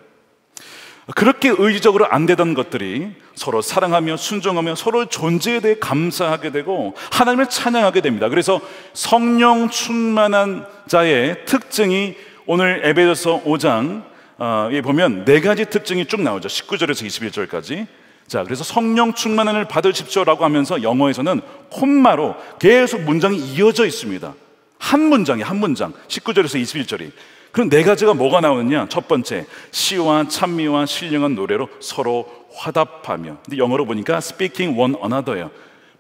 Speaker 3: 그렇게 의지적으로 안 되던 것들이 서로 사랑하며 순종하며 서로 존재에 대해 감사하게 되고 하나님을 찬양하게 됩니다. 그래서 성령 충만한 자의 특징이 오늘 에베소서 5장에 보면 네 가지 특징이 쭉 나오죠. 19절에서 21절까지. 자, 그래서 성령 충만을 받으십시오라고 하면서 영어에서는 콤마로 계속 문장이 이어져 있습니다. 한 문장이 한 문장. 19절에서 21절이. 그럼 네 가지가 뭐가 나오느냐? 첫 번째, 시와 찬미와 신령한 노래로 서로 화답하며. 근데 영어로 보니까 speaking one another예요.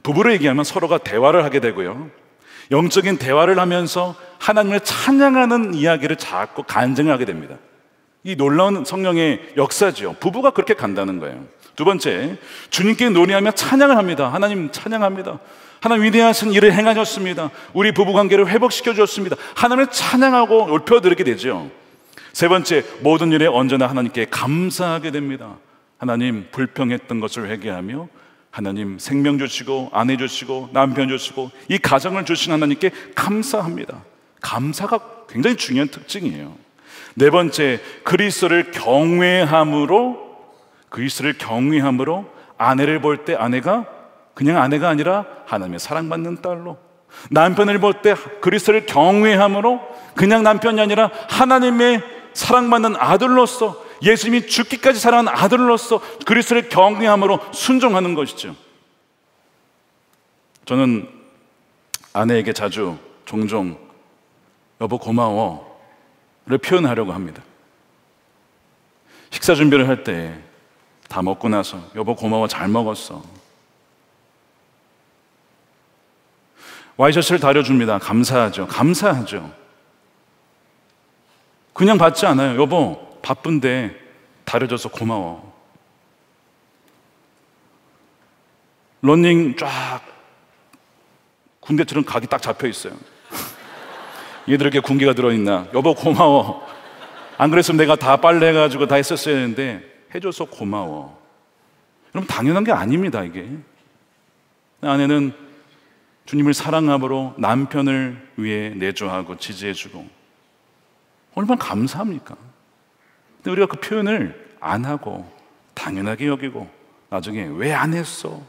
Speaker 3: 부부로 얘기하면 서로가 대화를 하게 되고요, 영적인 대화를 하면서 하나님을 찬양하는 이야기를 자꾸 간증을 하게 됩니다. 이 놀라운 성령의 역사죠. 부부가 그렇게 간다는 거예요. 두 번째, 주님께 노래하며 찬양을 합니다. 하나님 찬양합니다. 하나님 위대하신 일을 행하셨습니다. 우리 부부관계를 회복시켜 주셨습니다. 하나님을 찬양하고 높여드리게 되죠. 세 번째, 모든 일에 언제나 하나님께 감사하게 됩니다. 하나님 불평했던 것을 회개하며 하나님 생명 주시고 아내 주시고 남편 주시고 이 가정을 주신 하나님께 감사합니다. 감사가 굉장히 중요한 특징이에요. 네 번째, 그리스도를 경외함으로 아내를 볼 때 아내가 그냥 아내가 아니라 하나님의 사랑받는 딸로, 남편을 볼 때 그리스도를 경외함으로 그냥 남편이 아니라 하나님의 사랑받는 아들로서, 예수님이 죽기까지 사랑하는 아들로서 그리스도를 경외함으로 순종하는 것이죠. 저는 아내에게 종종 여보 고마워를 표현하려고 합니다. 식사 준비를 할 때 다 먹고 나서 여보 고마워, 잘 먹었어. 와이셔츠를 다려줍니다. 감사하죠. 그냥 받지 않아요. 여보 바쁜데 다려줘서 고마워. 러닝 쫙 군대처럼 각이 딱 잡혀 있어요. 얘들에게 군기가 들어있나? 여보 고마워. 안 그랬으면 내가 다 빨래해가지고 다 했었어야 했는데 해줘서 고마워. 여러분, 당연한 게 아닙니다. 이게 아내는 주님을 사랑함으로 남편을 위해 내조하고 지지해주고 얼마나 감사합니까? 근데 우리가 그 표현을 안 하고 당연하게 여기고 나중에 왜 안 했어?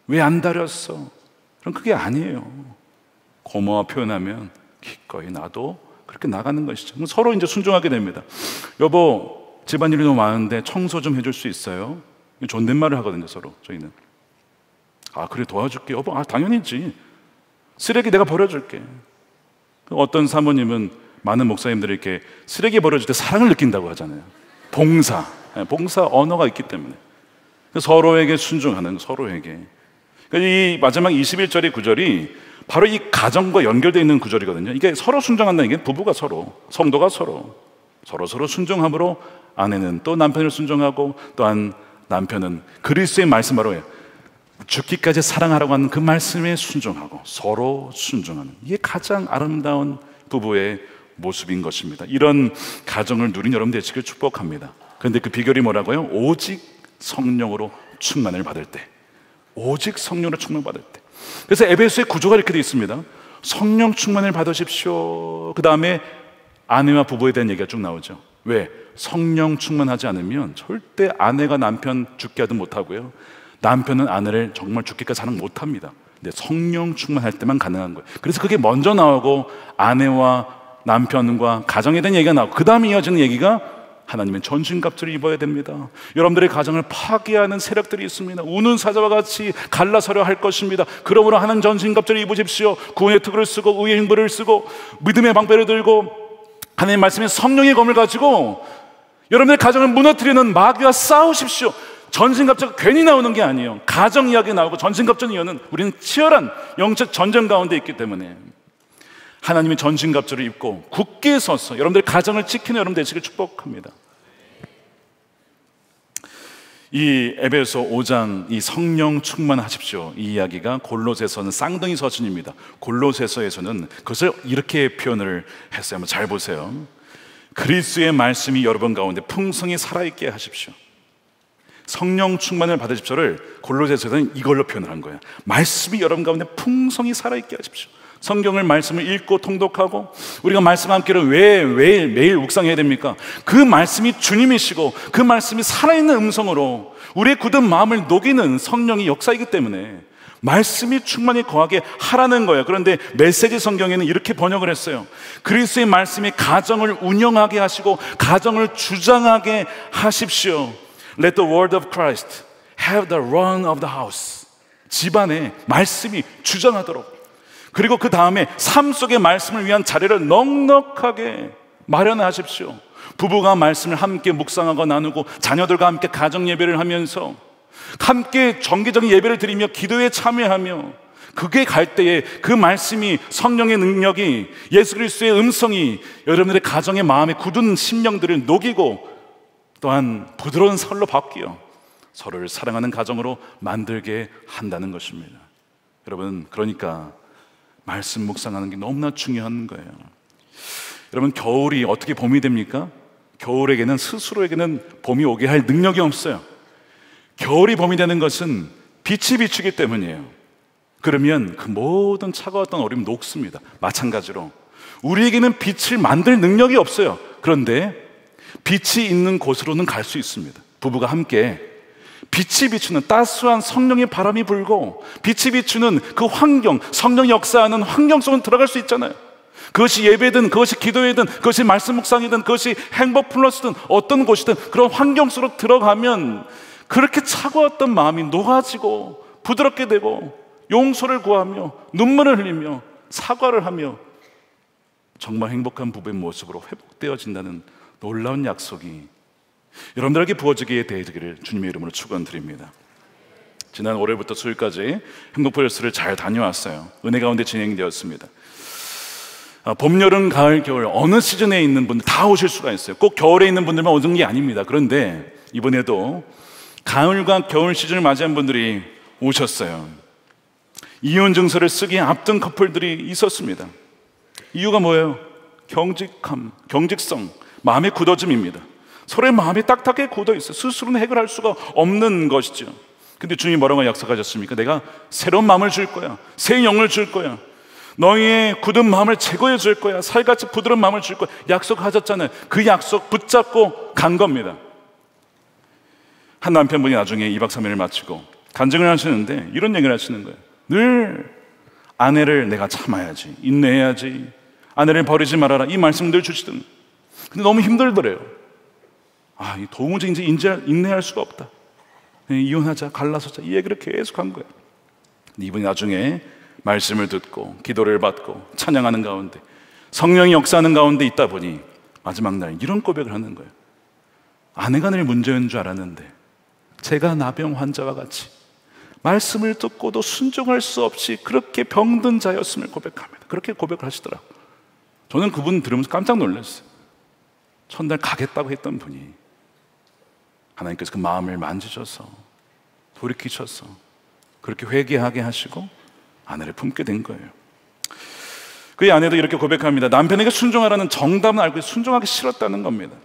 Speaker 3: 왜 안 다렸어? 그럼 그게 아니에요. 고마워 표현하면 기꺼이 나도 그렇게 나가는 것이죠. 그럼 서로 이제 순종하게 됩니다. 여보, 집안일이 너무 많은데 청소 좀 해줄 수 있어요? 존댓말을 하거든요, 서로. 저희는. 아, 그래, 도와줄게. 여보, 아, 당연히지. 쓰레기 내가 버려줄게. 어떤 사모님은 많은 목사님들이 이렇게 쓰레기 버려줄 때 사랑을 느낀다고 하잖아요. 봉사 언어가 있기 때문에 서로에게 순종하는, 서로에게. 그러니까 이 마지막 21절의 구절이 바로 이 가정과 연결되어 있는 구절이거든요. 이게 서로 순종한다는 게 부부가 서로, 성도가 서로 순종함으로 아내는 또 남편을 순종하고, 또한 남편은 그리스도의 말씀 바로 죽기까지 사랑하라고 하는 그 말씀에 순종하고 서로 순종하는, 이게 가장 아름다운 부부의 모습인 것입니다. 이런 가정을 누린 여러분 되시길 축복합니다. 그런데 그 비결이 뭐라고요? 오직 성령으로 충만을 받을 때. 오직 성령으로 충만을 받을 때. 그래서 에베소의 구조가 이렇게 되어 있습니다. 성령 충만을 받으십시오. 그 다음에 아내와 부부에 대한 얘기가 쭉 나오죠. 왜? 성령 충만하지 않으면 절대 아내가 남편 죽게 하든 못하고요, 남편은 아내를 정말 죽기까지 사랑 못합니다. 근데 성령 충만할 때만 가능한 거예요. 그래서 그게 먼저 나오고 아내와 남편과 가정에 대한 얘기가 나오고, 그 다음에 이어지는 얘기가 하나님의 전신갑주를 입어야 됩니다. 여러분들의 가정을 파괴하는 세력들이 있습니다. 우는 사자와 같이 갈라서려 할 것입니다. 그러므로 하나님 전신갑주를 입으십시오. 구원의 특을 쓰고 의의 행보를 쓰고 믿음의 방패를 들고 하나님의 말씀의 성령의 검을 가지고 여러분들의 가정을 무너뜨리는 마귀와 싸우십시오. 전신갑주가 괜히 나오는 게 아니에요. 가정 이야기 나오고 전신갑주는 이유는 우리는 치열한 영적 전쟁 가운데 있기 때문에 하나님의 전신갑주를 입고 굳게 서서 여러분들의 가정을 지키는 여러분 되시길 축복합니다. 이 에베소 5장 이 성령 충만하십시오, 이 이야기가 골로새서는 쌍둥이 서신입니다. 골로새서에서는 그것을 이렇게 표현을 했어요. 한번 잘 보세요. 그리스도의 말씀이 여러분 가운데 풍성히 살아있게 하십시오. 성령 충만을 받으십시오를 골로새서는 이걸로 표현을 한 거예요. 말씀이 여러분 가운데 풍성히 살아있게 하십시오. 성경을 말씀을 읽고 통독하고, 우리가 말씀 함께를 왜 매일 묵상해야 됩니까? 그 말씀이 주님이시고 그 말씀이 살아있는 음성으로 우리의 굳은 마음을 녹이는 성령이 역사이기 때문에 말씀이 충만히 거하게 하라는 거예요. 그런데 메시지 성경에는 이렇게 번역을 했어요. 그리스도의 말씀이 가정을 운영하게 하시고 가정을 주장하게 하십시오. Let the word of Christ have the run of the house. 집안에 말씀이 주장하도록, 그리고 그 다음에 삶 속의 말씀을 위한 자리를 넉넉하게 마련하십시오. 부부가 말씀을 함께 묵상하고 나누고 자녀들과 함께 가정 예배를 하면서 함께 정기적인 예배를 드리며 기도에 참여하며, 그게 갈 때에 그 말씀이, 성령의 능력이, 예수 그리스도의 음성이 여러분들의 가정의 마음에 굳은 심령들을 녹이고 또한 부드러운 설로 바뀌어 서로를 사랑하는 가정으로 만들게 한다는 것입니다. 여러분, 그러니까 말씀 묵상하는 게 너무나 중요한 거예요. 여러분, 겨울이 어떻게 봄이 됩니까? 겨울에게는, 스스로에게는 봄이 오게 할 능력이 없어요. 겨울이 봄이 되는 것은 빛이 비추기 때문이에요. 그러면 그 모든 차가웠던 얼음이 녹습니다. 마찬가지로 우리에게는 빛을 만들 능력이 없어요. 그런데 빛이 있는 곳으로는 갈 수 있습니다. 부부가 함께 빛이 비추는 따스한 성령의 바람이 불고 빛이 비추는 그 환경, 성령이 역사하는 환경 속으로 들어갈 수 있잖아요. 그것이 예배든 그것이 기도회든 그것이 말씀 묵상이든 그것이 행복 플러스든 어떤 곳이든 그런 환경 속으로 들어가면 그렇게 차가웠던 마음이 녹아지고 부드럽게 되고 용서를 구하며 눈물을 흘리며 사과를 하며 정말 행복한 부부의 모습으로 회복되어진다는 놀라운 약속이 여러분들에게 부어지게 되기를 주님의 이름으로 축원드립니다. 지난 월요일부터 수요일까지 행복플러스를 잘 다녀왔어요. 은혜 가운데 진행되었습니다. 봄, 여름, 가을, 겨울 어느 시즌에 있는 분들 다 오실 수가 있어요. 꼭 겨울에 있는 분들만 오는 게 아닙니다. 그런데 이번에도 가을과 겨울 시즌을 맞이한 분들이 오셨어요. 이혼 증서를 쓰기에 앞둔 커플들이 있었습니다. 이유가 뭐예요? 경직함, 경직성, 마음의 굳어짐입니다. 서로의 마음이 딱딱하게 굳어 있어요. 스스로는 해결할 수가 없는 것이죠. 근데 주님이 뭐라고 약속하셨습니까? 내가 새로운 마음을 줄 거야, 새 영을 줄 거야, 너희의 굳은 마음을 제거해 줄 거야. 살같이 부드러운 마음을 줄 거야. 약속하셨잖아요. 그 약속 붙잡고 간 겁니다. 한 남편분이 나중에 2박 3일을 마치고 간증을 하시는데 이런 얘기를 하시는 거예요. 늘 아내를 내가 참아야지, 인내해야지, 아내를 버리지 말아라, 이 말씀들 주시던. 근데 너무 힘들더래요. 도무지 이제 인내할 수가 없다. 이혼하자, 갈라서자, 이 얘기를 계속 한 거예요. 근데 이분이 나중에 말씀을 듣고 기도를 받고 찬양하는 가운데 성령이 역사하는 가운데 있다 보니 마지막 날 이런 고백을 하는 거예요. 아내가 늘 문제인 줄 알았는데 제가 나병 환자와 같이 말씀을 듣고도 순종할 수 없이 그렇게 병든 자였음을 고백합니다. 그렇게 고백을 하시더라고요. 저는 그분 들으면서 깜짝 놀랐어요. 첫날 가겠다고 했던 분이 하나님께서 그 마음을 만지셔서 돌이키셔서 그렇게 회개하게 하시고 아내를 품게 된 거예요. 그의 아내도 이렇게 고백합니다. 남편에게 순종하라는 정답은 알고 순종하기 싫었다는 겁니다.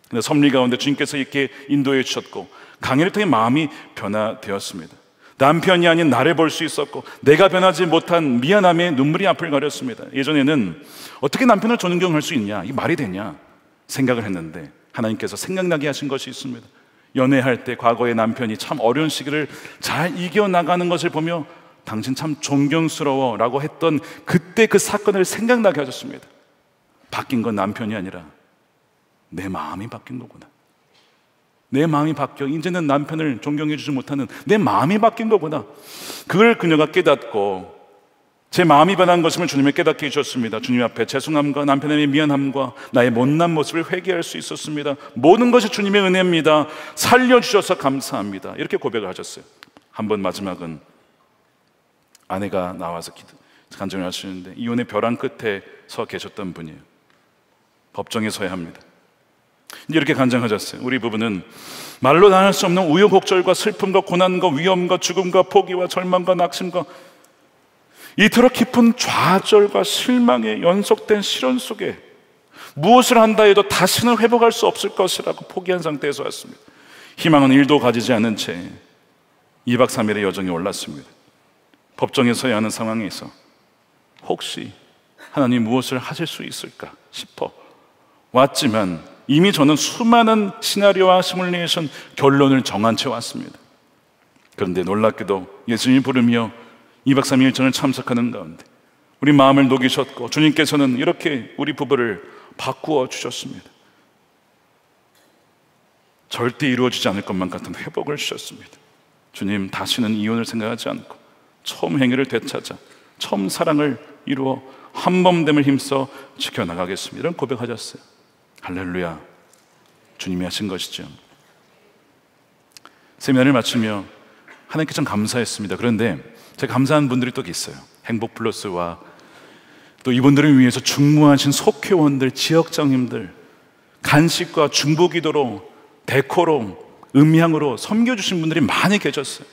Speaker 3: 근데 섭리 가운데 주님께서 이렇게 인도해 주셨고 강해를 통해 마음이 변화되었습니다. 남편이 아닌 나를 볼 수 있었고 내가 변하지 못한 미안함에 눈물이 앞을 가렸습니다. 예전에는 어떻게 남편을 존경할 수 있냐, 이게 말이 되냐 생각을 했는데 하나님께서 생각나게 하신 것이 있습니다. 연애할 때 과거의 남편이 참 어려운 시기를 잘 이겨나가는 것을 보며 당신 참 존경스러워 라고 했던 그때 그 사건을 생각나게 하셨습니다. 바뀐 건 남편이 아니라 내 마음이 바뀐 거구나. 내 마음이 바뀌어 이제는 남편을 존경해 주지 못하는 내 마음이 바뀐 거구나. 그걸 그녀가 깨닫고 제 마음이 변한 것임을 주님이 깨닫게 해주셨습니다. 주님 앞에 죄송함과 남편의 미안함과 나의 못난 모습을 회개할 수 있었습니다. 모든 것이 주님의 은혜입니다. 살려주셔서 감사합니다. 이렇게 고백을 하셨어요. 한번 마지막은 아내가 나와서 간증을 하시는데 이혼의 벼랑 끝에 서 계셨던 분이에요. 법정에 서야 합니다. 이렇게 간증하셨어요. 우리 부부는 말로 다 할 수 없는 우여곡절과 슬픔과 고난과 위험과 죽음과 포기와 절망과 낙심과 이토록 깊은 좌절과 실망의 연속된 시련 속에 무엇을 한다 해도 다시는 회복할 수 없을 것이라고 포기한 상태에서 왔습니다. 희망은 1도 가지지 않은 채 2박 3일의 여정에 올랐습니다. 법정에 서야 하는 상황에서 혹시 하나님 무엇을 하실 수 있을까 싶어 왔지만 이미 저는 수많은 시나리오와 시뮬레이션 결론을 정한 채 왔습니다. 그런데 놀랍게도 예수님이 부르며 2박 3일 일정을 참석하는 가운데 우리 마음을 녹이셨고 주님께서는 이렇게 우리 부부를 바꾸어 주셨습니다. 절대 이루어지지 않을 것만 같은 회복을 주셨습니다. 주님, 다시는 이혼을 생각하지 않고 처음 행위를 되찾아 처음 사랑을 이루어 한몸됨을 힘써 지켜나가겠습니다. 이런 고백하셨어요. 할렐루야, 주님이 하신 것이죠. 세미나를 마치며 하나님께 참 감사했습니다. 그런데 제가 감사한 분들이 또 있어요. 행복플러스와 또 이분들을 위해서 중무하신 속회원들, 지역장님들, 간식과 중보기도로, 데코로, 음향으로 섬겨주신 분들이 많이 계셨어요.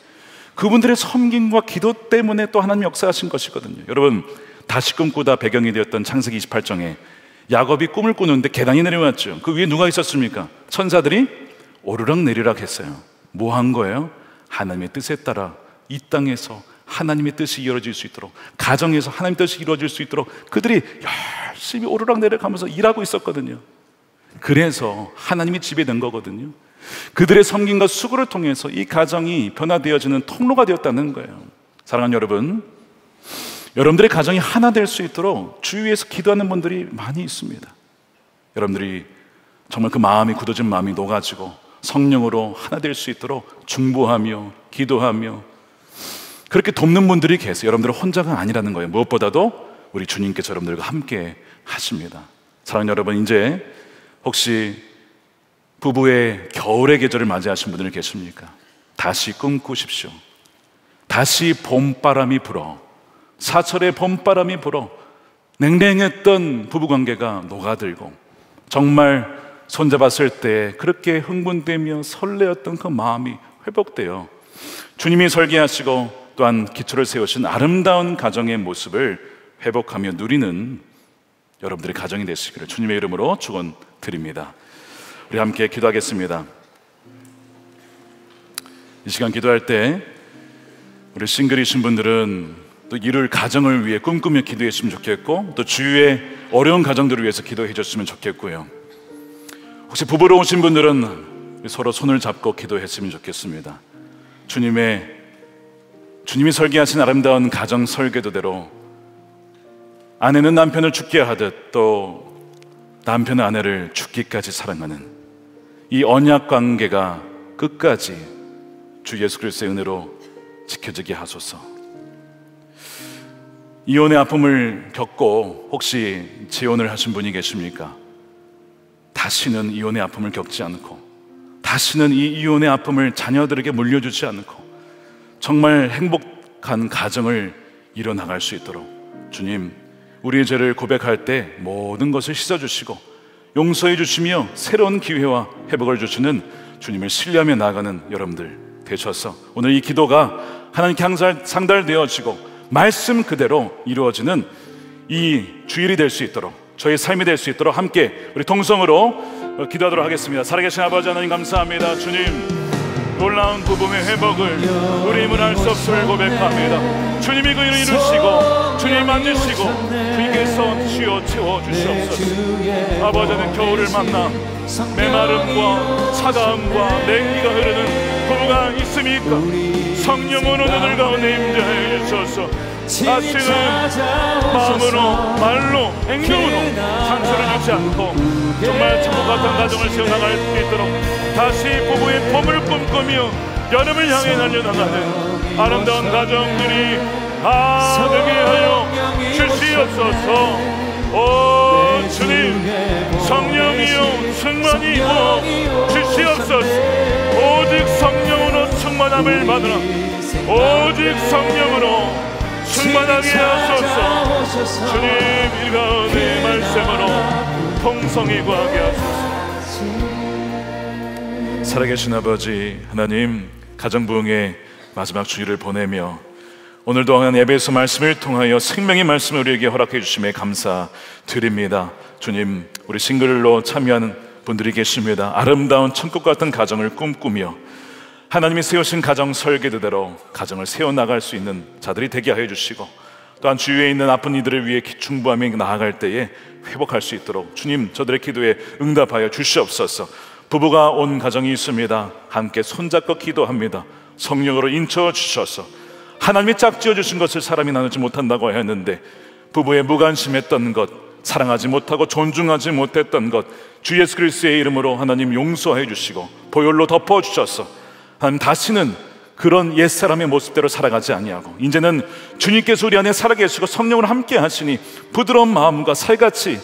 Speaker 3: 그분들의 섬김과 기도 때문에 또 하나님 역사하신 것이거든요. 여러분, 다시 꿈꾸다 배경이 되었던 창세기 28장에 야곱이 꿈을 꾸는데 계단이 내려왔죠. 그 위에 누가 있었습니까? 천사들이 오르락 내리락 했어요. 뭐 한 거예요? 하나님의 뜻에 따라 이 땅에서 하나님의 뜻이 이루어질 수 있도록, 가정에서 하나님의 뜻이 이루어질 수 있도록 그들이 열심히 오르락 내리락 하면서 일하고 있었거든요. 그래서 하나님이 지배된 거거든요. 그들의 섬김과 수고를 통해서 이 가정이 변화되어지는 통로가 되었다는 거예요. 사랑하는 여러분, 여러분들의 가정이 하나 될 수 있도록 주위에서 기도하는 분들이 많이 있습니다. 여러분들이 정말 그 마음이 굳어진 마음이 녹아지고 성령으로 하나 될 수 있도록 중보하며 기도하며 그렇게 돕는 분들이 계세요. 여러분들은 혼자가 아니라는 거예요. 무엇보다도 우리 주님께서 여러분들과 함께 하십니다. 사랑하는 여러분, 이제 혹시 부부의 겨울의 계절을 맞이하신 분들 계십니까? 다시 꿈꾸십시오. 다시 봄바람이 불어, 사철의 봄바람이 불어 냉랭했던 부부관계가 녹아들고 정말 손잡았을 때 그렇게 흥분되며 설레었던 그 마음이 회복되어 주님이 설계하시고 또한 기초를 세우신 아름다운 가정의 모습을 회복하며 누리는 여러분들의 가정이 되시기를 주님의 이름으로 축원드립니다. 우리 함께 기도하겠습니다. 이 시간 기도할 때 우리 싱글이신 분들은 또 이룰 가정을 위해 꿈꾸며 기도했으면 좋겠고, 또 주위의 어려운 가정들을 위해서 기도해 줬으면 좋겠고요. 혹시 부부로 오신 분들은 서로 손을 잡고 기도했으면 좋겠습니다. 주님이 설계하신 아름다운 가정 설계도대로 아내는 남편을 죽게 하듯 또 남편은 아내를 죽기까지 사랑하는 이 언약 관계가 끝까지 주 예수 그리스도의 은혜로 지켜지게 하소서. 이혼의 아픔을 겪고 혹시 재혼을 하신 분이 계십니까? 다시는 이혼의 아픔을 겪지 않고, 다시는 이 이혼의 아픔을 자녀들에게 물려주지 않고 정말 행복한 가정을 이뤄나갈 수 있도록 주님, 우리의 죄를 고백할 때 모든 것을 씻어주시고 용서해 주시며 새로운 기회와 회복을 주시는 주님을 신뢰하며 나아가는 여러분들 되셔서 오늘 이 기도가 하나님께 항상 상달되어지고 말씀 그대로 이루어지는 이 주일이 될 수 있도록, 저의 삶이 될 수 있도록 함께 우리 동성으로 기도하도록 하겠습니다. 살아계신 아버지 하나님, 감사합니다. 주님, 놀라운 부부의 회복을 우리 힘을 알 수 없음을 고백합니다. 주님이 그 일을 이루시고 주님 만지시고 주님께서 치워 채워주시옵소서. 아버지는 겨울을 만나 메마름과 차가움과 냉기가 흐르는 부부가 있습니까? 성령으로 눈을 가운데 임재해 주셔서 다시는 마음으로 말로 행동으로 상처를 주지 않고 정말 천국 같은 가정을 세워나갈 수 있도록 다시 부부의 봄을 꿈꾸며 여름을 향해 달려나가는 아름다운 가정들이 다 되게 하여 주시옵소서. 오 주님, 성령이여 충만히 부어 주시옵소서. 오직 성령으로 충만함을 받으라. 오직 성령으로 충만하게 하소서. 주님, 이 가운데 말씀으로 통성이 구하게 하소서. 살아계신 아버지 하나님, 가정부흥의 마지막 주일을 보내며 오늘 또한 예배에서 말씀을 통하여 생명의 말씀을 우리에게 허락해 주심에 감사드립니다. 주님, 우리 싱글로 참여하는 분들이 계십니다. 아름다운 천국 같은 가정을 꿈꾸며 하나님이 세우신 가정 설계대로 가정을 세워나갈 수 있는 자들이 되게 하여 주시고, 또한 주위에 있는 아픈 이들을 위해 충부하며 나아갈 때에 회복할 수 있도록 주님, 저들의 기도에 응답하여 주시옵소서. 부부가 온 가정이 있습니다. 함께 손잡고 기도합니다. 성령으로 인쳐 주셔서 하나님이 짝지어 주신 것을 사람이 나누지 못한다고 했는데 부부의 무관심했던 것, 사랑하지 못하고 존중하지 못했던 것, 주 예수 그리스도의 이름으로 하나님 용서해 주시고 보혈로 덮어 주셔서 하나님 다시는 그런 옛사람의 모습대로 살아가지 아니하고 이제는 주님께서 우리 안에 살아계시고 성령으로 함께 하시니 부드러운 마음과 살같이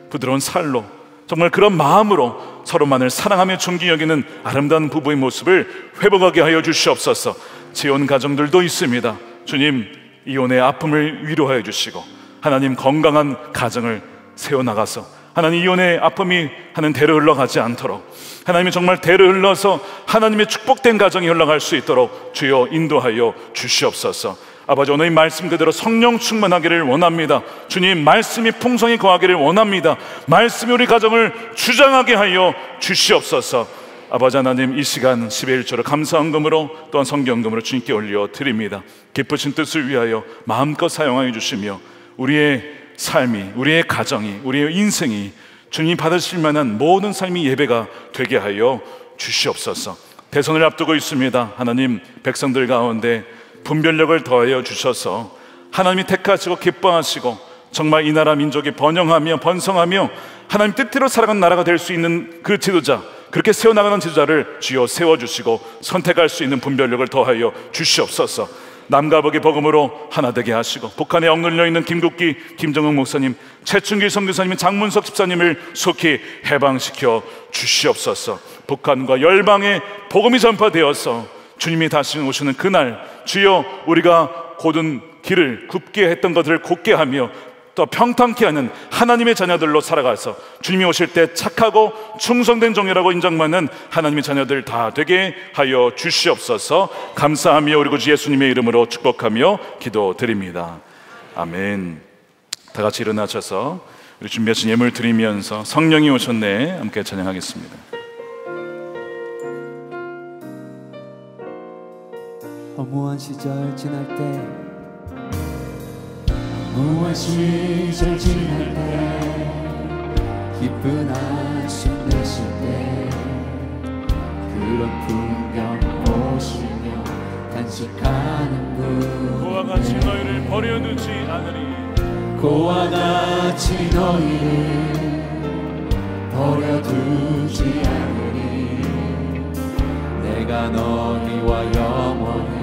Speaker 3: 부드러운 살로 정말 그런 마음으로 서로만을 사랑하며 존귀 여기는 아름다운 부부의 모습을 회복하게 하여 주시옵소서. 재혼 가정들도 있습니다. 주님, 이혼의 아픔을 위로하여 주시고 하나님 건강한 가정을 세워나가서 하나님 이혼의 아픔이 하는 대로 흘러가지 않도록 하나님이 정말 대로 흘러서 하나님의 축복된 가정이 흘러갈 수 있도록 주여 인도하여 주시옵소서. 아버지, 오늘 이 말씀 그대로 성령 충만하기를 원합니다. 주님, 말씀이 풍성히 거하기를 원합니다. 말씀이 우리 가정을 주장하게 하여 주시옵소서. 아버지 하나님, 이 시간 11조를 감사헌금으로 또한 성경금으로 주님께 올려드립니다. 기쁘신 뜻을 위하여 마음껏 사용하여 주시며 우리의 삶이, 우리의 가정이, 우리의 인생이 주님 받으실 만한 모든 삶이 예배가 되게 하여 주시옵소서. 대선을 앞두고 있습니다. 하나님, 백성들 가운데 분별력을 더하여 주셔서 하나님이 택하시고 기뻐하시고 정말 이 나라 민족이 번영하며 번성하며 하나님 뜻대로 살아가는 나라가 될 수 있는 그 지도자, 그렇게 세워나가는 지도자를 주여 세워주시고 선택할 수 있는 분별력을 더하여 주시옵소서. 남과 북의 복음으로 하나 되게 하시고 북한에 억눌려 있는 김국기, 김정은 목사님, 최충기 선교사님, 장문석 집사님을 속히 해방시켜 주시옵소서. 북한과 열방에 복음이 전파되어서 주님이 다시 오시는 그날 주여 우리가 고든 길을 굽게 했던 것들을 곧게 하며 또 평탄케 하는 하나님의 자녀들로 살아가서 주님이 오실 때 착하고 충성된 종이라고 인정받는 하나님의 자녀들 다 되게 하여 주시옵소서. 감사하며 우리 구주 예수님의 이름으로 축복하며 기도드립니다. 아멘. 다 같이 일어나셔서 우리 준비하신 예물 드리면서 성령이 오셨네 함께 찬양하겠습니다.
Speaker 4: 허무한 시절 지날 때 무한 시절 지날 때 기쁜 한숨 내쉴 때 그런 풍경 보시며 간직하는 분
Speaker 3: 그와 같이 너희를 버려두지 않으리
Speaker 4: 그와 같이 너희를 버려두지 않으리 내가 너희와 영원히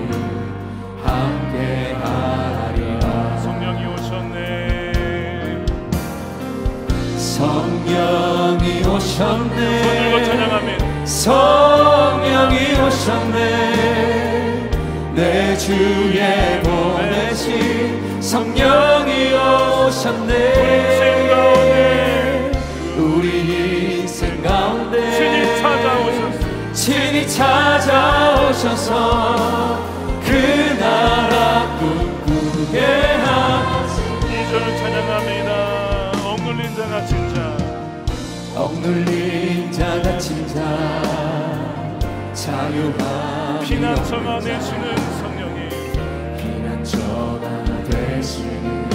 Speaker 4: 함께하리라.
Speaker 3: 성령이 오셨네
Speaker 4: 성령이 오셨네
Speaker 3: 손 들고 찬양하며
Speaker 4: 성령이 오셨네 내 주에 보내신 성령이 오셨네 우리 인생 가운데 친히 찾아오셔서 그 나라 꿈꾸게 하시네.
Speaker 3: 2절을 찬양합니다. 억눌린 자 갇힌 자
Speaker 4: 억눌린 자 갇힌 자 자유함이
Speaker 3: 피난처가 되시는 성령이
Speaker 4: 피난처가 되시는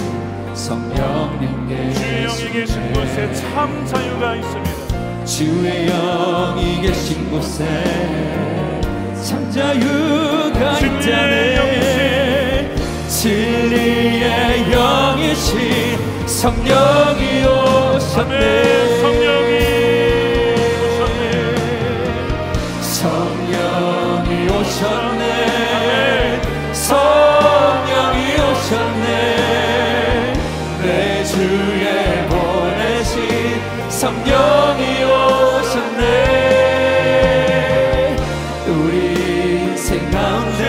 Speaker 4: 성령님께
Speaker 3: 주의 영이 계신 곳에 참 자유가 있습니다.
Speaker 4: 주의 영이 계신 곳에 참 자유가 있다네 진리의 영이신 성령이 오셨네 성령이 오셨네 성령이 오셨네 내 주에 보내신 성령이 오셨네 우리 인생 가운데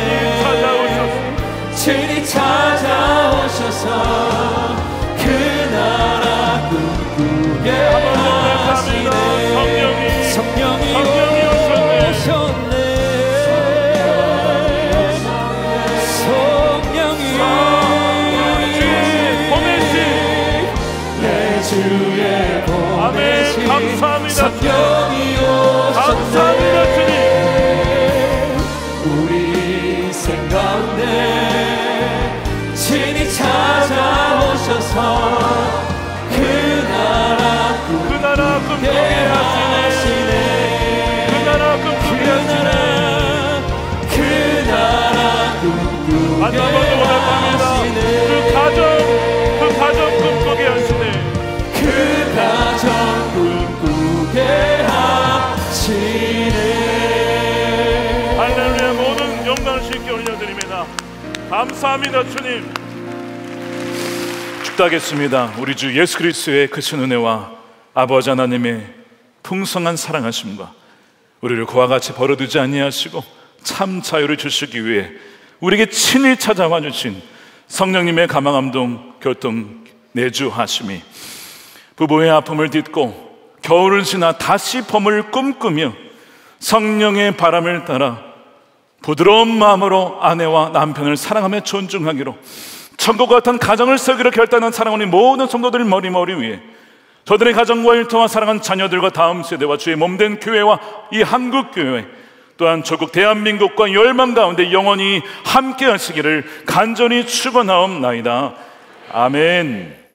Speaker 4: 친히 찾아오셔서 그 나라 꿈꾸게 하시네 성령이 오셨네 주의 보내신
Speaker 3: 감사합니다.
Speaker 4: 성령이
Speaker 3: 감사합니다 주님.
Speaker 4: 오셨네 우리 인생 가운데 친히 찾아오셔서 그 나라 꿈꾸게 하시네
Speaker 3: 그 나라 꿈꾸게 하시네
Speaker 4: 그 나라 꿈꾸게 하시네
Speaker 3: 그 가정 꿈꾸게 하시네
Speaker 4: 그 가정 꿈꾸게 하시네.
Speaker 3: 할렐루야. 모든 영광을 주님께 올려드립니다. 감사합니다 주님. 축도하겠습니다. 우리 주 예수 그리스도의 크신 은혜와 아버지 하나님의 풍성한 사랑하심과 우리를 그와 같이 버려두지 아니하시고 참 자유를 주시기 위해 우리에게 친히 찾아와 주신 성령님의 감화감동 교통 내주하심이 부부의 아픔을 딛고 겨울을 지나 다시 봄을 꿈꾸며 성령의 바람을 따라 부드러운 마음으로 아내와 남편을 사랑하며 존중하기로 천국 같은 가정을 세우기로 결단한 사랑하는 모든 성도들 머리 위에 저들의 가정과 일터와 사랑하는 자녀들과 다음 세대와 주의 몸된 교회와 이 한국교회 또한 조국 대한민국과 열망 가운데 영원히 함께 하시기를 간절히 축원하옵나이다. 아멘.